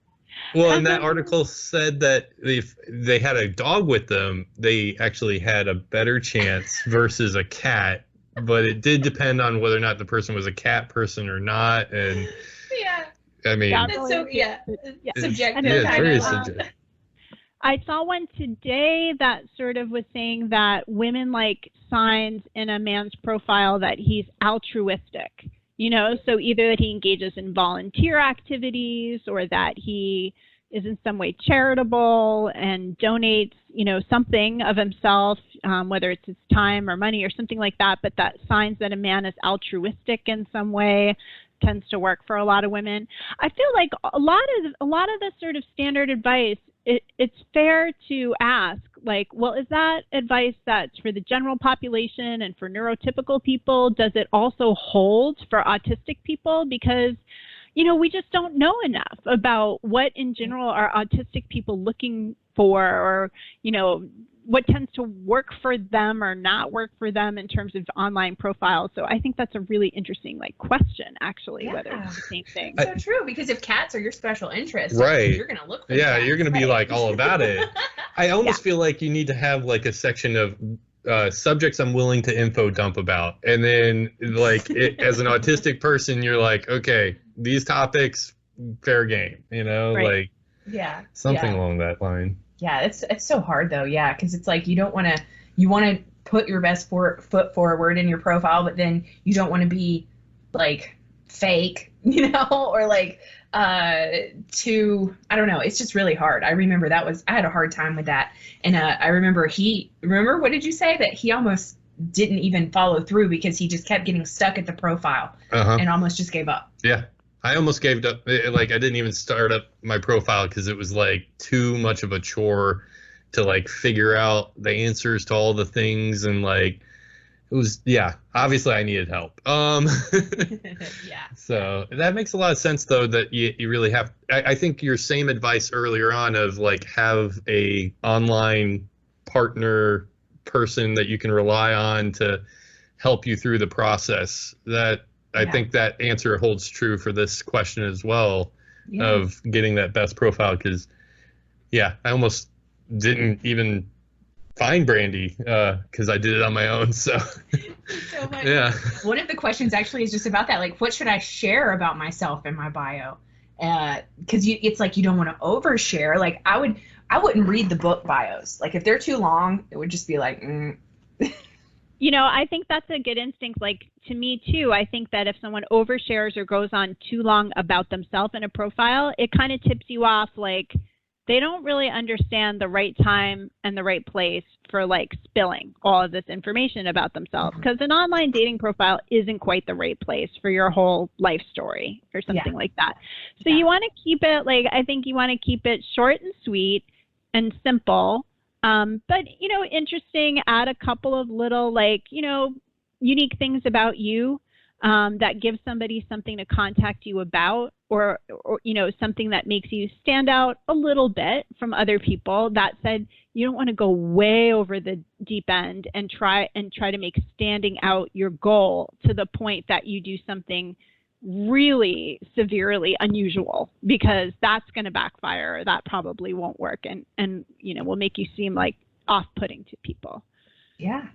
Well, and that article said that if they had a dog with them, they actually had a better chance versus a cat. But it did depend on whether or not the person was a cat person or not. And I mean, that's so subjective. Yeah, very subjective. I saw one today that sort of was saying that women like signs in a man's profile that he's altruistic. So either that he engages in volunteer activities or that he is in some way charitable and donates, something of himself, whether it's his time or money or something like that, but that signs that a man is altruistic in some way tends to work for a lot of women. I feel like a lot of the sort of standard advice, it's fair to ask, like, well, is that advice that's for the general population and for neurotypical people? Does it also hold for autistic people? Because we just don't know enough about what in general are autistic people looking for, or, what tends to work for them or not work for them in terms of online profiles. So I think that's a really interesting question, actually, whether it's the same thing. So true, because if cats are your special interest, right, you're going to look for you're going to be like all about it. I almost feel like you need to have like a section of subjects I'm willing to info dump about. And then as an autistic person, you're like, okay, these topics, fair game, right. Something along that line. Yeah, it's so hard though. Yeah, because it's like you want to put your best foot forward in your profile, but then you don't want to be like fake, you know, or like too, I don't know. It's just really hard. I remember I had a hard time with that. And I remember what did you say? That he almost didn't even follow through because he just kept getting stuck at the profile and almost just gave up. Yeah. I almost gave up. Like, I didn't even start up my profile because it was like too much of a chore to like figure out the answers to all the things. And like, it was, yeah, obviously I needed help. Yeah. So that makes a lot of sense though, that you really have, I think your same advice earlier on of like, have a online partner person that you can rely on to help you through the process, that I think that answer holds true for this question as well, of getting that best profile. Because, yeah, I almost didn't even find Brandy because I did it on my own. So, yeah. One of the questions actually is just about that. Like, what should I share about myself in my bio? Because it's like you don't want to overshare. Like, I wouldn't read the book bios. Like, if they're too long, it would just be like, You know, I think that's a good instinct. Like, to me, too, I think that if someone overshares or goes on too long about themselves in a profile, it kind of tips you off. Like, they don't really understand the right time and the right place for, like, spilling all of this information about themselves. Because an online dating profile isn't quite the right place for your whole life story or something like that. So you want to keep it, like, I think you want to keep it short and sweet and simple. But, you know, interesting, add a couple of little, like, you know, unique things about you that give somebody something to contact you about, or, you know, something that makes you stand out a little bit from other people. That said, you don't want to go way over the deep end and try to make standing out your goal to the point that you do something really severely unusual, because that's going to backfire. That probably won't work, and you know, will make you seem like off-putting to people. Yeah,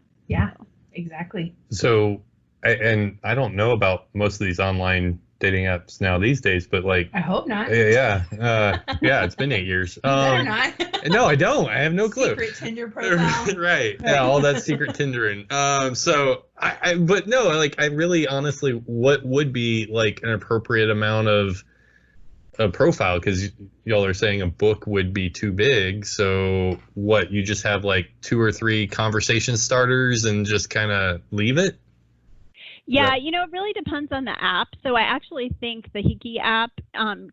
exactly. So, and I don't know about most of these online dating apps now these days, but like, I hope not. Yeah, it's been 8 years. Better not. No, I don't. I have no clue. Secret Tinder profile. Right. Yeah, all that secret Tindering. So but no, like, I really honestly, what would be like an appropriate amount of a profile? Because y'all are saying a book would be too big. So what, you just have like 2 or 3 conversation starters and just kind of leave it? Yeah, you know, it really depends on the app. So I actually think the Hiki app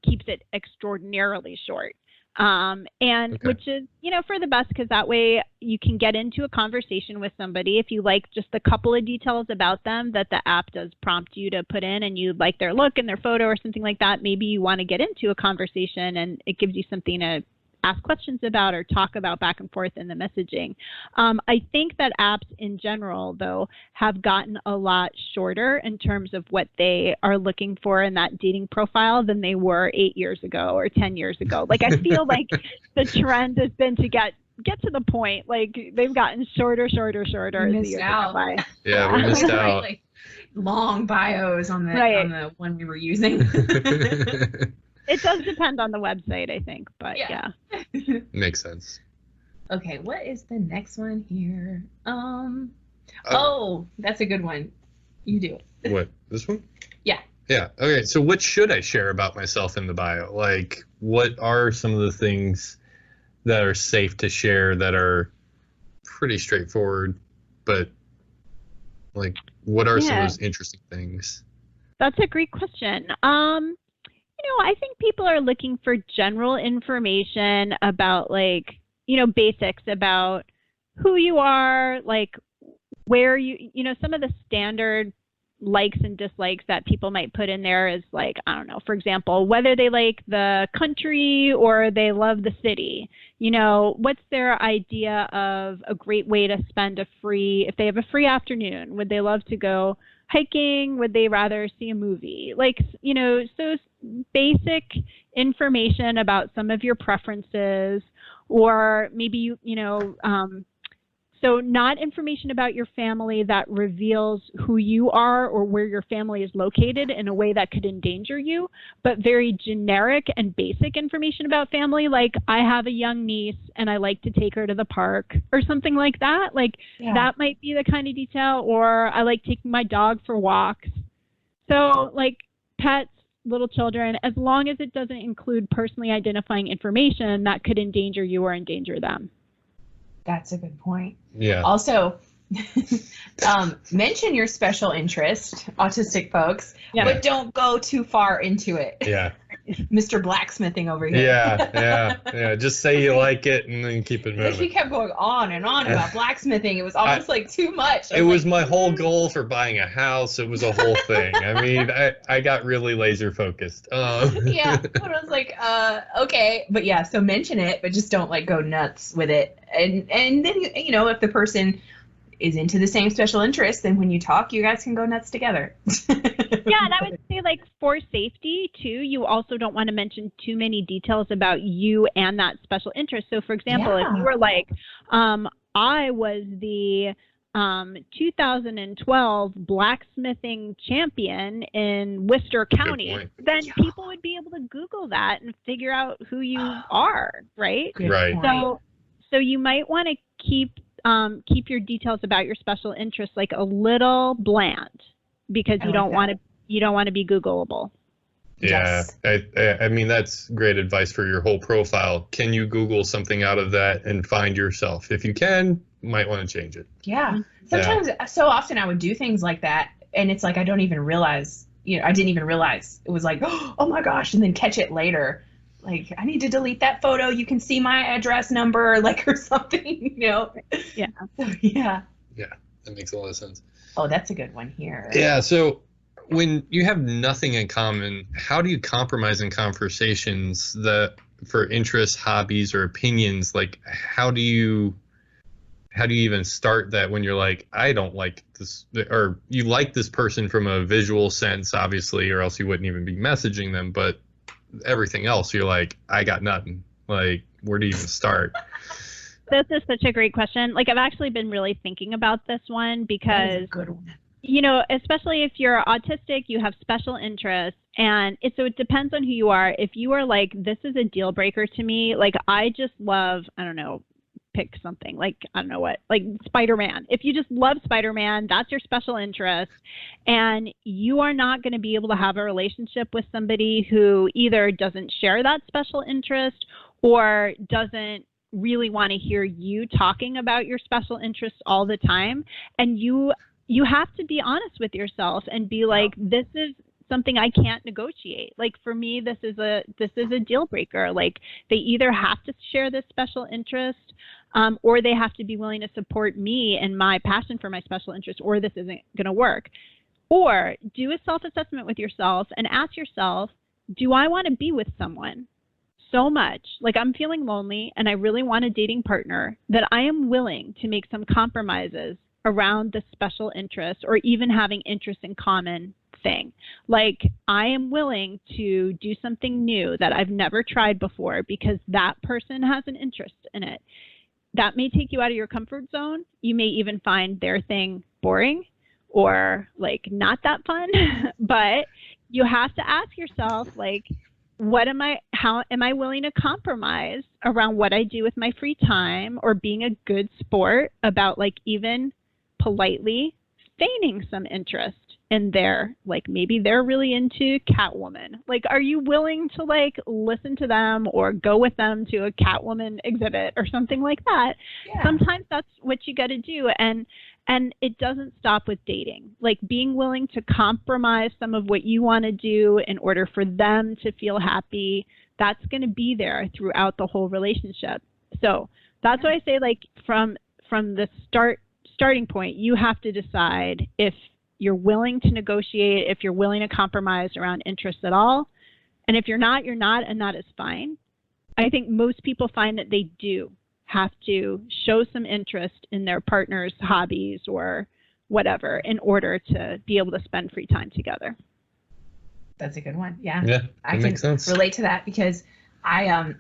keeps it extraordinarily short. Which is, you know, for the best, because that way you can get into a conversation with somebody. If you like just a couple of details about them that the app does prompt you to put in, and you like their look and their photo or something like that, maybe you want to get into a conversation and it gives you something to ask questions about or talk about back and forth in the messaging. I think that apps in general, though, have gotten a lot shorter in terms of what they are looking for in that dating profile than they were 8 years ago or 10 years ago. Like, I feel like the trend has been to get to the point. Like, they've gotten shorter as the years go by. Yeah, we missed out. Like, long bios on the one we were using. It does depend on the website, I think, but yeah. Makes sense. Okay, what is the next one here? That's a good one. You do it. What, this one? Yeah. Yeah. Okay. So what should I share about myself in the bio? Like, what are some of the things that are safe to share that are pretty straightforward, but like, what are some of those interesting things? That's a great question. You know, I think people are looking for general information about, like, you know, basics about who you are, like where you know, some of the standard likes and dislikes that people might put in there is like, I don't know, for example, whether they like the country or they love the city. You know, what's their idea of a great way to spend if they have a free afternoon? Would they love to go hiking? Would they rather see a movie? Like, you know, so basic information about some of your preferences, or maybe you know, so not information about your family that reveals who you are or where your family is located in a way that could endanger you, but very generic and basic information about family, like, I have a young niece and I like to take her to the park, or something like that. Like, that might be the kind of detail. Or I like taking my dog for walks. So, like, pets, little children, as long as it doesn't include personally identifying information that could endanger you or endanger them. That's a good point. Yeah. Also, mention your special interest, autistic folks, but don't go too far into it. Yeah. Mr. Blacksmithing over here. Yeah. Just say you like it and then keep it moving. Like he kept going on and on about blacksmithing. It was almost like too much. It was my whole goal for buying a house. It was a whole thing. I mean, I got really laser focused. Yeah, but I was like, okay, but yeah, so mention it, but just don't like go nuts with it. And then you know, if the person is into the same special interest, then when you talk, you guys can go nuts together. Yeah, and I would say, like, for safety too, you also don't want to mention too many details about you and that special interest. So for example, if you were like, I was the 2012 blacksmithing champion in Worcester County, then people would be able to Google that and figure out who you are, right? Right. So you might want to keep your details about your special interests like a little bland, because you don't want to be Googleable. Yeah, yes. I mean, that's great advice for your whole profile. Can you Google something out of that and find yourself? If you can, you might want to change it. Yeah. Sometimes, so often I would do things like that, and it's like I don't even realize, I didn't even realize. It was like, oh my gosh, and then catch it later. Like, I need to delete that photo. You can see my address number, like, or something, Yeah. So, yeah. Yeah, that makes a lot of sense. Oh, that's a good one here. Yeah, so when you have nothing in common, how do you compromise in conversations that for interests, hobbies, or opinions? Like, how do you even start that when you're like, I don't like this, or you like this person from a visual sense, obviously, or else you wouldn't even be messaging them, but everything else, you're like, I got nothing. Like, where do you even start? This is such a great question. Like, I've actually been really thinking about this one because, that is a good one. Especially if you're autistic, you have special interests, and so it depends on who you are. If you are like, this is a deal breaker to me, like, I just love, I don't know, pick something, like, I don't know what, like Spider-Man. If you just love Spider-Man, that's your special interest, and you are not going to be able to have a relationship with somebody who either doesn't share that special interest or doesn't really want to hear you talking about your special interests all the time. And you have to be honest with yourself and be like, this is something I can't negotiate. Like, for me, this is a deal breaker. Like, they either have to share this special interest, or they have to be willing to support me and my passion for my special interest, or this isn't going to work. Or do a self-assessment with yourself and ask yourself, do I want to be with someone so much, like I'm feeling lonely and I really want a dating partner, that I am willing to make some compromises around the special interest or even having interests in common thing? Like, I am willing to do something new that I've never tried before because that person has an interest in it. That may take you out of your comfort zone. You may even find their thing boring or like not that fun, but you have to ask yourself, like, how am I willing to compromise around what I do with my free time, or being a good sport about, like, even politely feigning some interest in like, maybe they're really into Catwoman. Like, are you willing to, like, listen to them or go with them to a Catwoman exhibit or something like that? Yeah. Sometimes that's what you got to do. And it doesn't stop with dating. Like, being willing to compromise some of what you want to do in order for them to feel happy, that's going to be there throughout the whole relationship. So that's why I say, like, from the starting point, you have to decide if you're willing to negotiate, if you're willing to compromise around interests at all. And if you're not, and that is fine. I think most people find that they do have to show some interest in their partner's hobbies or whatever in order to be able to spend free time together. That's a good one. Yeah. Yeah, I makes can sense. relate to that because I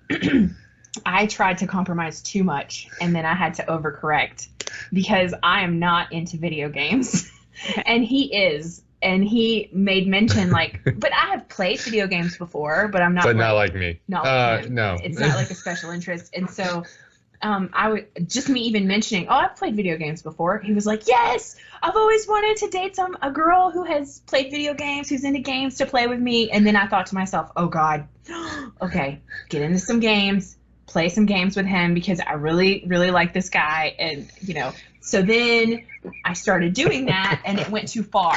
I tried to compromise too much and then I had to overcorrect because I am not into video games. And he is. And he made mention, like, but I have played video games before, but I'm not. But not like me. No. No. It's not like a special interest. And so I would just me even mentioning, oh, I've played video games before. He was like, yes, I've always wanted to date a girl who has played video games, who's into games to play with me. And then I thought to myself, oh God, okay, get into some games, play some games with him because I really, really like this guy. And, so then I started doing that and it went too far.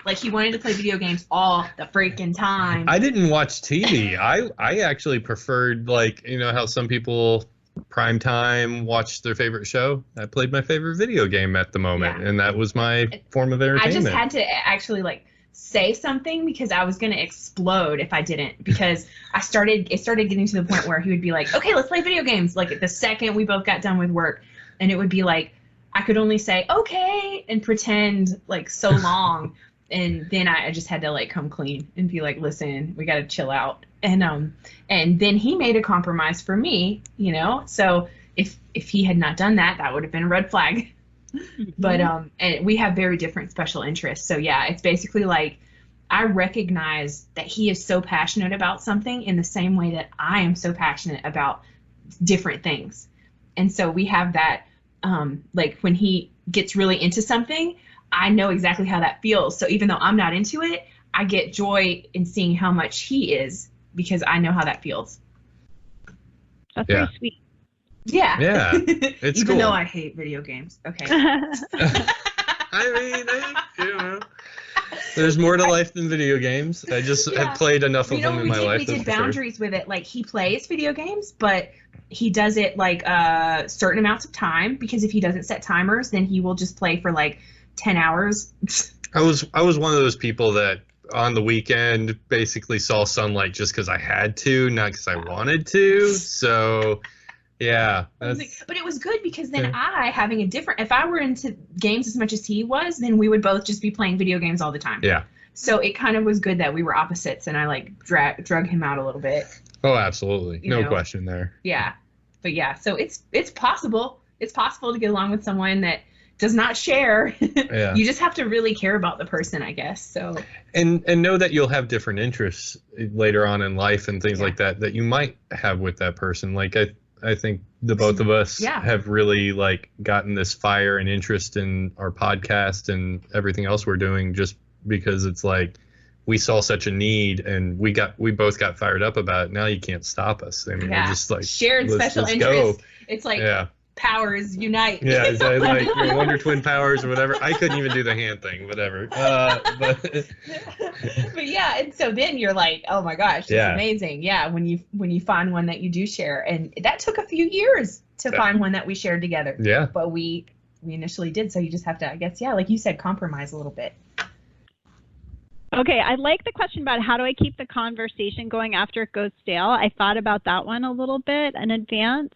Like he wanted to play video games all the freaking time. I didn't watch TV. I actually preferred, like, how some people prime time watch their favorite show. I played my favorite video game at the moment, and that was my form of entertainment. I just had to actually say something because I was going to explode if I didn't, because it started getting to the point where he would be like, okay, let's play video games. Like the second we both got done with work, and it would be like, I could only say, okay, and pretend like so long. And then I just had to come clean and be like, listen, we got to chill out. And then he made a compromise for me, so if he had not done that, that would have been a red flag. Mm-hmm. But and we have very different special interests. So yeah, it's basically like I recognize that he is so passionate about something in the same way that I am so passionate about different things. And so we have that, when he gets really into something, I know exactly how that feels. So even though I'm not into it, I get joy in seeing how much he is because I know how that feels. That's very sweet. Yeah. Yeah. It's even cool. though I hate video games. Okay. I mean, there's more to life than video games. I just have played enough of them in my life. We did boundaries with it. Like he plays video games, but he does it certain amounts of time, because if he doesn't set timers, then he will just play for 10 hours. I was one of those people that on the weekend basically saw sunlight just because I had to, not because I wanted to. So yeah. But it was good because then if I were into games as much as he was, then we would both just be playing video games all the time. Yeah. So it kind of was good that we were opposites, and I drug him out a little bit. Oh, absolutely. No question there. Yeah. But yeah, so it's possible. It's possible to get along with someone that does not share. Yeah. You just have to really care about the person, I guess. So and know that you'll have different interests later on in life and things like that you might have with that person. Like I think the both of us have really gotten this fire and interest in our podcast and everything else we're doing just because it's we saw such a need and we both got fired up about it. Now you can't stop us. I mean, we're just shared special interest. It's powers unite. Yeah, it's like Wonder Twin powers or whatever. I couldn't even do the hand thing, whatever. But yeah, and so then you're like, oh my gosh, it's amazing. Yeah, when you find one that you do share, and that took a few years to find one that we shared together. Yeah, but we initially did. So you just have to, I guess, like you said, compromise a little bit. Okay, I like the question about how do I keep the conversation going after it goes stale. I thought about that one a little bit in advance.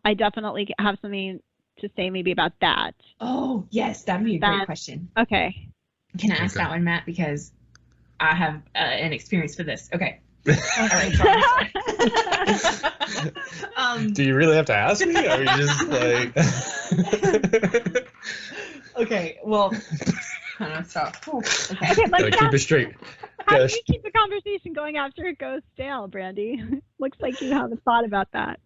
I definitely have something to say maybe about that. Oh, yes, that'd be a great question. Okay. Can I ask that one, Matt? Because I have an experience for this. Okay. All right, sorry. Do you really have to ask me? Or are you just Okay, well... So, okay, let's keep it straight. How do you keep the conversation going after it goes stale, Brandy? Looks like you haven't thought about that.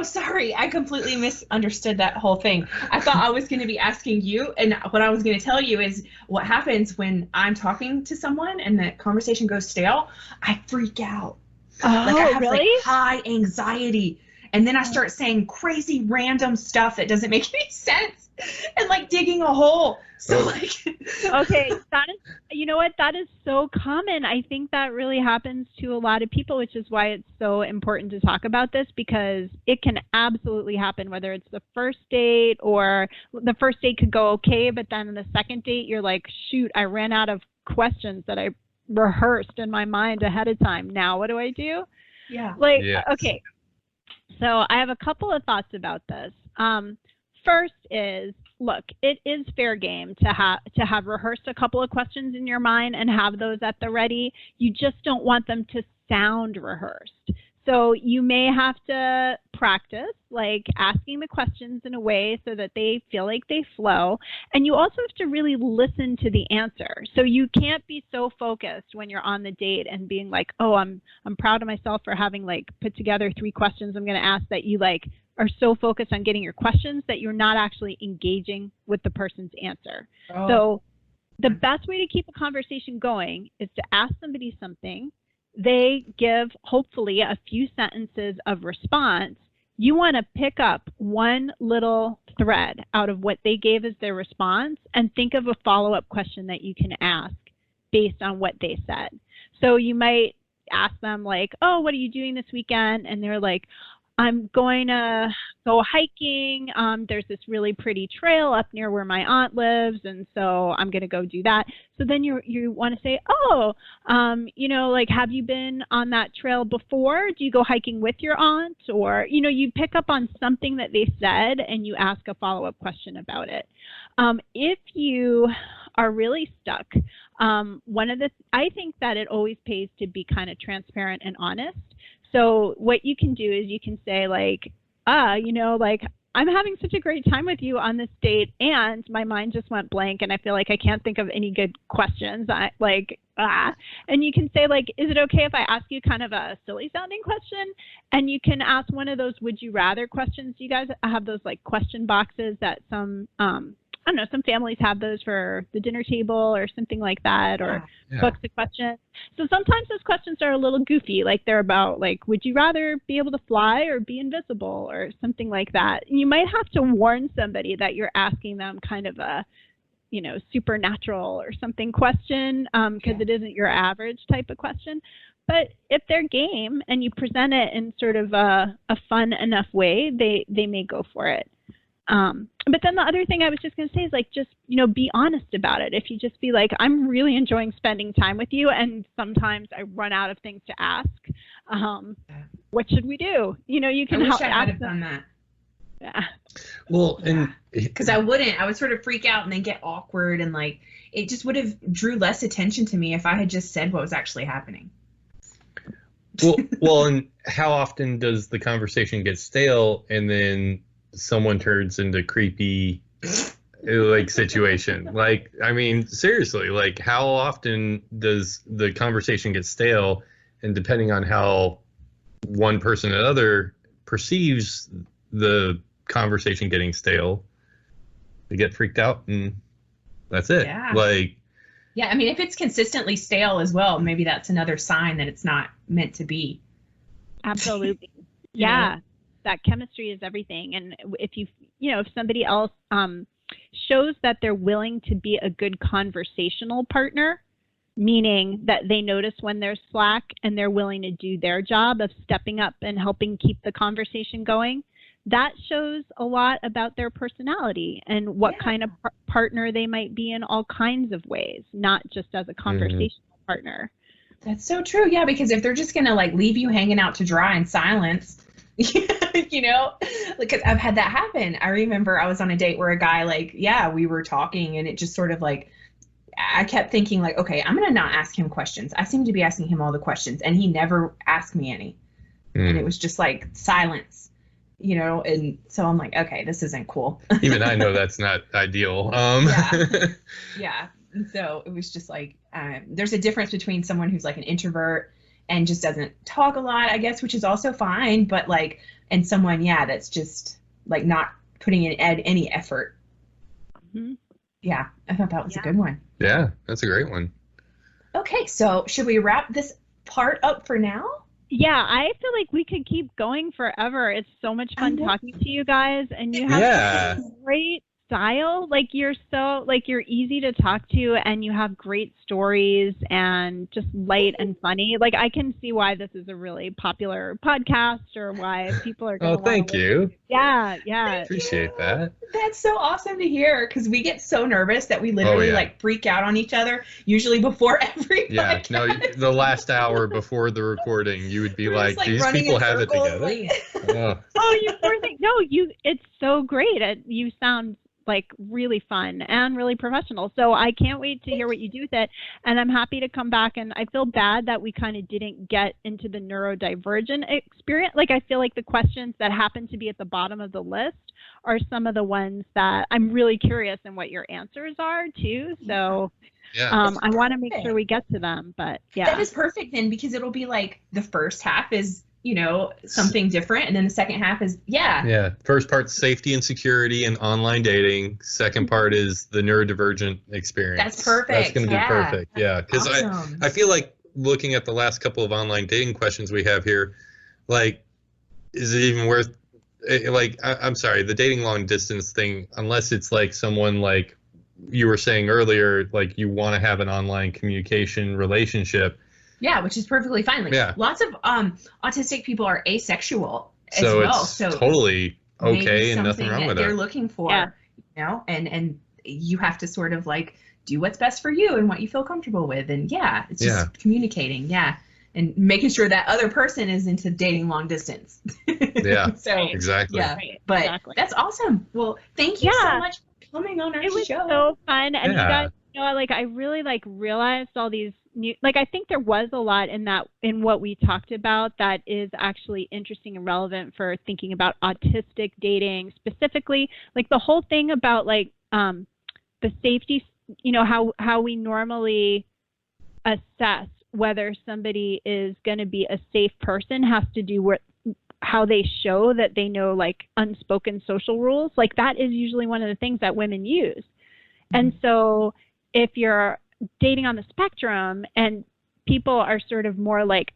Sorry. I completely misunderstood that whole thing. I thought I was going to be asking you, and what I was going to tell you is what happens when I'm talking to someone and the conversation goes stale. I freak out. Oh, I have really? High anxiety. And then I start saying crazy random stuff that doesn't make any sense and digging a hole. So okay, that is, you know what? That is so common. I think that really happens to a lot of people, which is why it's so important to talk about this, because it can absolutely happen, whether it's the first date or the first date could go okay, but then the second date, you're like, shoot, I ran out of questions that I rehearsed in my mind ahead of time. Now what do I do? Yeah. Okay. So I have a couple of thoughts about this. First is, look, it is fair game to have rehearsed a couple of questions in your mind and have those at the ready. You just don't want them to sound rehearsed. So you may have to practice like asking the questions in a way so that they feel like they flow. And you also have to really listen to the answer. So you can't be so focused when you're on the date and being like, oh, I'm proud of myself for having like put together 3 questions I'm going to ask, that you like are so focused on getting your questions that you're not actually engaging with the person's answer. Oh. So the best way to keep a conversation going is to ask somebody something. They give, hopefully, a few sentences of response. You want to pick up one little thread out of what they gave as their response and think of a follow-up question that you can ask based on what they said. So you might ask them like, oh, what are you doing this weekend? And they're like, I'm going to go hiking. There's this really pretty trail up near where my aunt lives, and so I'm going to go do that. So then you want to say, oh, you know, like, have you been on that trail before? Do you go hiking with your aunt? Or, you know, you pick up on something that they said and you ask a follow-up question about it. If you are really stuck, I think that it always pays to be kind of transparent and honest. So what you can do is you can say like, you know, like, I'm having such a great time with you on this date and my mind just went blank and I feel like I can't think of any good questions. And you can say like, is it okay if I ask you kind of a silly sounding question? And you can ask one of those would you rather questions. You guys have those like question boxes that some, I don't know, some families have those for the dinner table or something like that, or books of questions. So sometimes those questions are a little goofy, like they're about like, would you rather be able to fly or be invisible or something like that. And you might have to warn somebody that you're asking them kind of a, you know, supernatural or something question, because it isn't your average type of question. But if they're game and you present it in sort of a fun enough way, they may go for it. But then the other thing I was just going to say is like, just, you know, be honest about it. If you just be like, I'm really enjoying spending time with you and sometimes I run out of things to ask. What should we do? You know, you can help. I would have done that. Yeah. Well, and because I would sort of freak out and then get awkward, and like it just would have drew less attention to me if I had just said what was actually happening. Well, and how often does the conversation get stale and then someone turns into creepy like situation? Like, I mean, seriously, like how often does the conversation get stale, and depending on how one person or other perceives the conversation getting stale, they get freaked out and that's it. Yeah. Like, yeah, I mean, if it's consistently stale as well, maybe that's another sign that it's not meant to be. Absolutely. Yeah. That chemistry is everything. And if if somebody else shows that they're willing to be a good conversational partner, meaning that they notice when there's slack and they're willing to do their job of stepping up and helping keep the conversation going, that shows a lot about their personality and what kind of partner they might be in all kinds of ways, not just as a conversational partner. That's so true. Yeah, because if they're just going to like leave you hanging out to dry in silence, you know, because I've had that happen. I remember I was on a date where a guy, like, we were talking and it just sort of like, I kept thinking like, okay, I'm going to not ask him questions. I seem to be asking him all the questions and he never asked me any. And it was just like silence, you know, and so I'm like, okay, this isn't cool. Even I know that's not ideal. Yeah. And so it was just like, there's a difference between someone who's like an introvert and just doesn't talk a lot, I guess, which is also fine, but like, and someone, that's just like not putting in any effort. Mm-hmm. Yeah, I thought that was a good one. Yeah, that's a great one. Okay, so should we wrap this part up for now? Yeah, I feel like we could keep going forever. It's so much fun talking to you guys, and you have such a great style. Like you're easy to talk to, and you have great stories and just light and funny. Like I can see why this is a really popular podcast, or why people are going to thank you. Yeah. Appreciate that. That's so awesome to hear, because we get so nervous that we literally like freak out on each other, usually before every podcast. No, the last hour before the recording, you would be like, these people have it together. Oh, you poor thing. No, it's so great. You sound like really fun and really professional. So I can't wait to hear what you do with it. And I'm happy to come back. And I feel bad that we kind of didn't get into the neurodivergent experience. Like, I feel like the questions that happen to be at the bottom of the list are some of the ones that I'm really curious in what your answers are too. So I want to make sure we get to them, but That is perfect then, because it'll be like the first half is, you know, something different, and then the second half is First part's safety and security and online dating. Second part is the neurodivergent experience. That's perfect. That's going to be perfect. Yeah, because awesome. I feel like looking at the last couple of online dating questions we have here, like, is it even worth? Like, I'm sorry, the dating long distance thing, unless it's like someone like you were saying earlier, like you want to have an online communication relationship. Yeah, which is perfectly fine. Like, lots of autistic people are asexual as well. So totally okay and nothing wrong with that. They're looking for, you know, and you have to sort of like do what's best for you and what you feel comfortable with. And it's just communicating. And making sure that other person is into dating long distance. So exactly. Yeah, but that's awesome. Well, thank you so much for coming on our show. It was so fun. And you guys, you know, like I really like realized all these new, like I think there was a lot in what we talked about that is actually interesting and relevant for thinking about autistic dating specifically. Like the whole thing about like the safety, you know, how we normally assess whether somebody is going to be a safe person has to do with how they show that they know like unspoken social rules. Like that is usually one of the things that women use. And so if you're dating on the spectrum and people are sort of more like,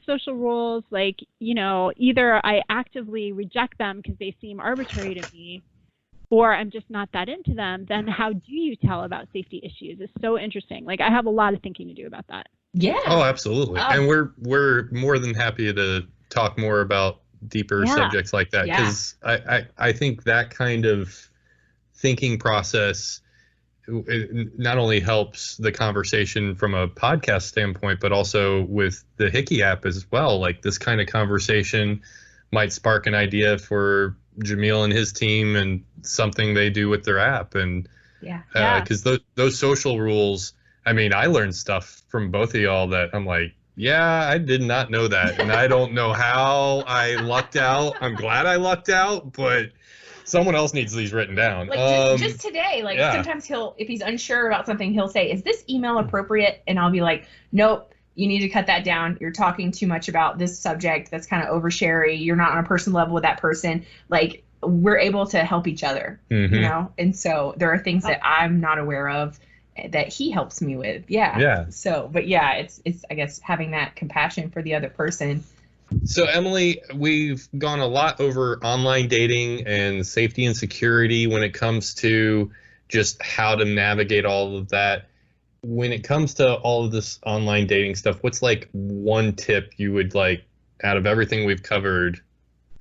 social rules, like, you know, either I actively reject them because they seem arbitrary to me, or I'm just not that into them, then how do you tell about safety issues? It's so interesting. Like I have a lot of thinking to do about that. Yeah. Oh, absolutely. And we're more than happy to talk more about deeper subjects like that, because I think that kind of thinking process not only helps the conversation from a podcast standpoint, but also with the Hickey app as well. Like this kind of conversation might spark an idea for Jamil and his team and something they do with their app. And because those social rules, I mean, I learned stuff from both of y'all that I'm like, I did not know that. And I don't know how I lucked out. I'm glad I lucked out, but someone else needs these written down. Like just today, like sometimes if he's unsure about something, he'll say, is this email appropriate? And I'll be like, nope, you need to cut that down. You're talking too much about this subject. That's kind of oversharey. You're not on a personal level with that person. Like we're able to help each other, you know? And so there are things that I'm not aware of that he helps me with. So, but it's I guess having that compassion for the other person. So Emily, we've gone a lot over online dating and safety and security when it comes to just how to navigate all of that. When it comes to all of this online dating stuff, what's like one tip you would like out of everything we've covered?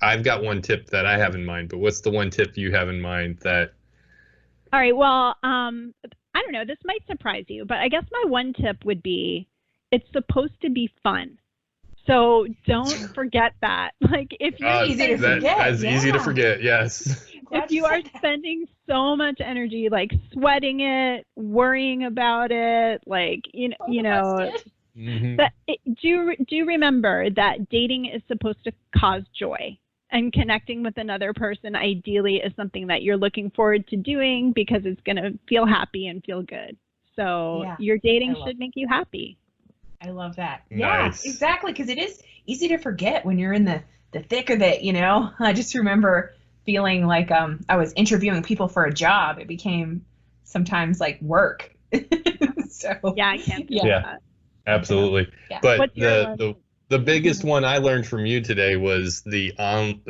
I've got one tip that I have in mind, but what's the one tip you have in mind that? All right. Well, I don't know, this might surprise you, but I guess my one tip would be it's supposed to be fun. So don't forget that. Like if you're easy to forget. That's easy to forget, yes. If you are spending so much energy like sweating it, worrying about it, like but do remember that dating is supposed to cause joy. And connecting with another person ideally is something that you're looking forward to doing because it's going to feel happy and feel good. So your dating should make you happy. I love that. Nice. Yeah, exactly. Because it is easy to forget when you're in the thick of it, you know. I just remember feeling like I was interviewing people for a job. It became sometimes like work. So I can't do that. Absolutely. Yeah. But the biggest one I learned from you today was the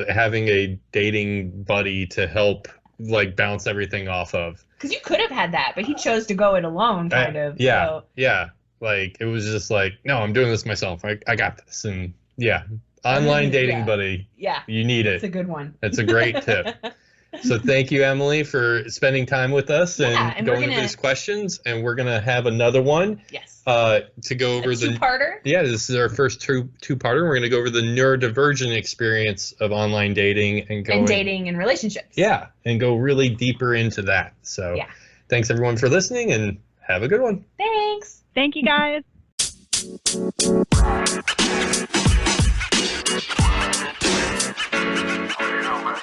having a dating buddy to help like bounce everything off of. Because you could have had that, but he chose to go it alone, kind of. Yeah. Like it was just like, no, I'm doing this myself. I got this. And online dating buddy. Yeah. You need it. It's a good one. It's a great tip. So thank you, Emily, for spending time with us and going into these questions. And we're going to have another one. Yes. to go over the two-parter. Yeah, this is our first two-parter. We're going to go over the neurodivergent experience of online dating and dating and relationships. Yeah, and go really deeper into that. So, yeah. Thanks everyone for listening, and have a good one. Thanks. Thank you, guys. You know, man.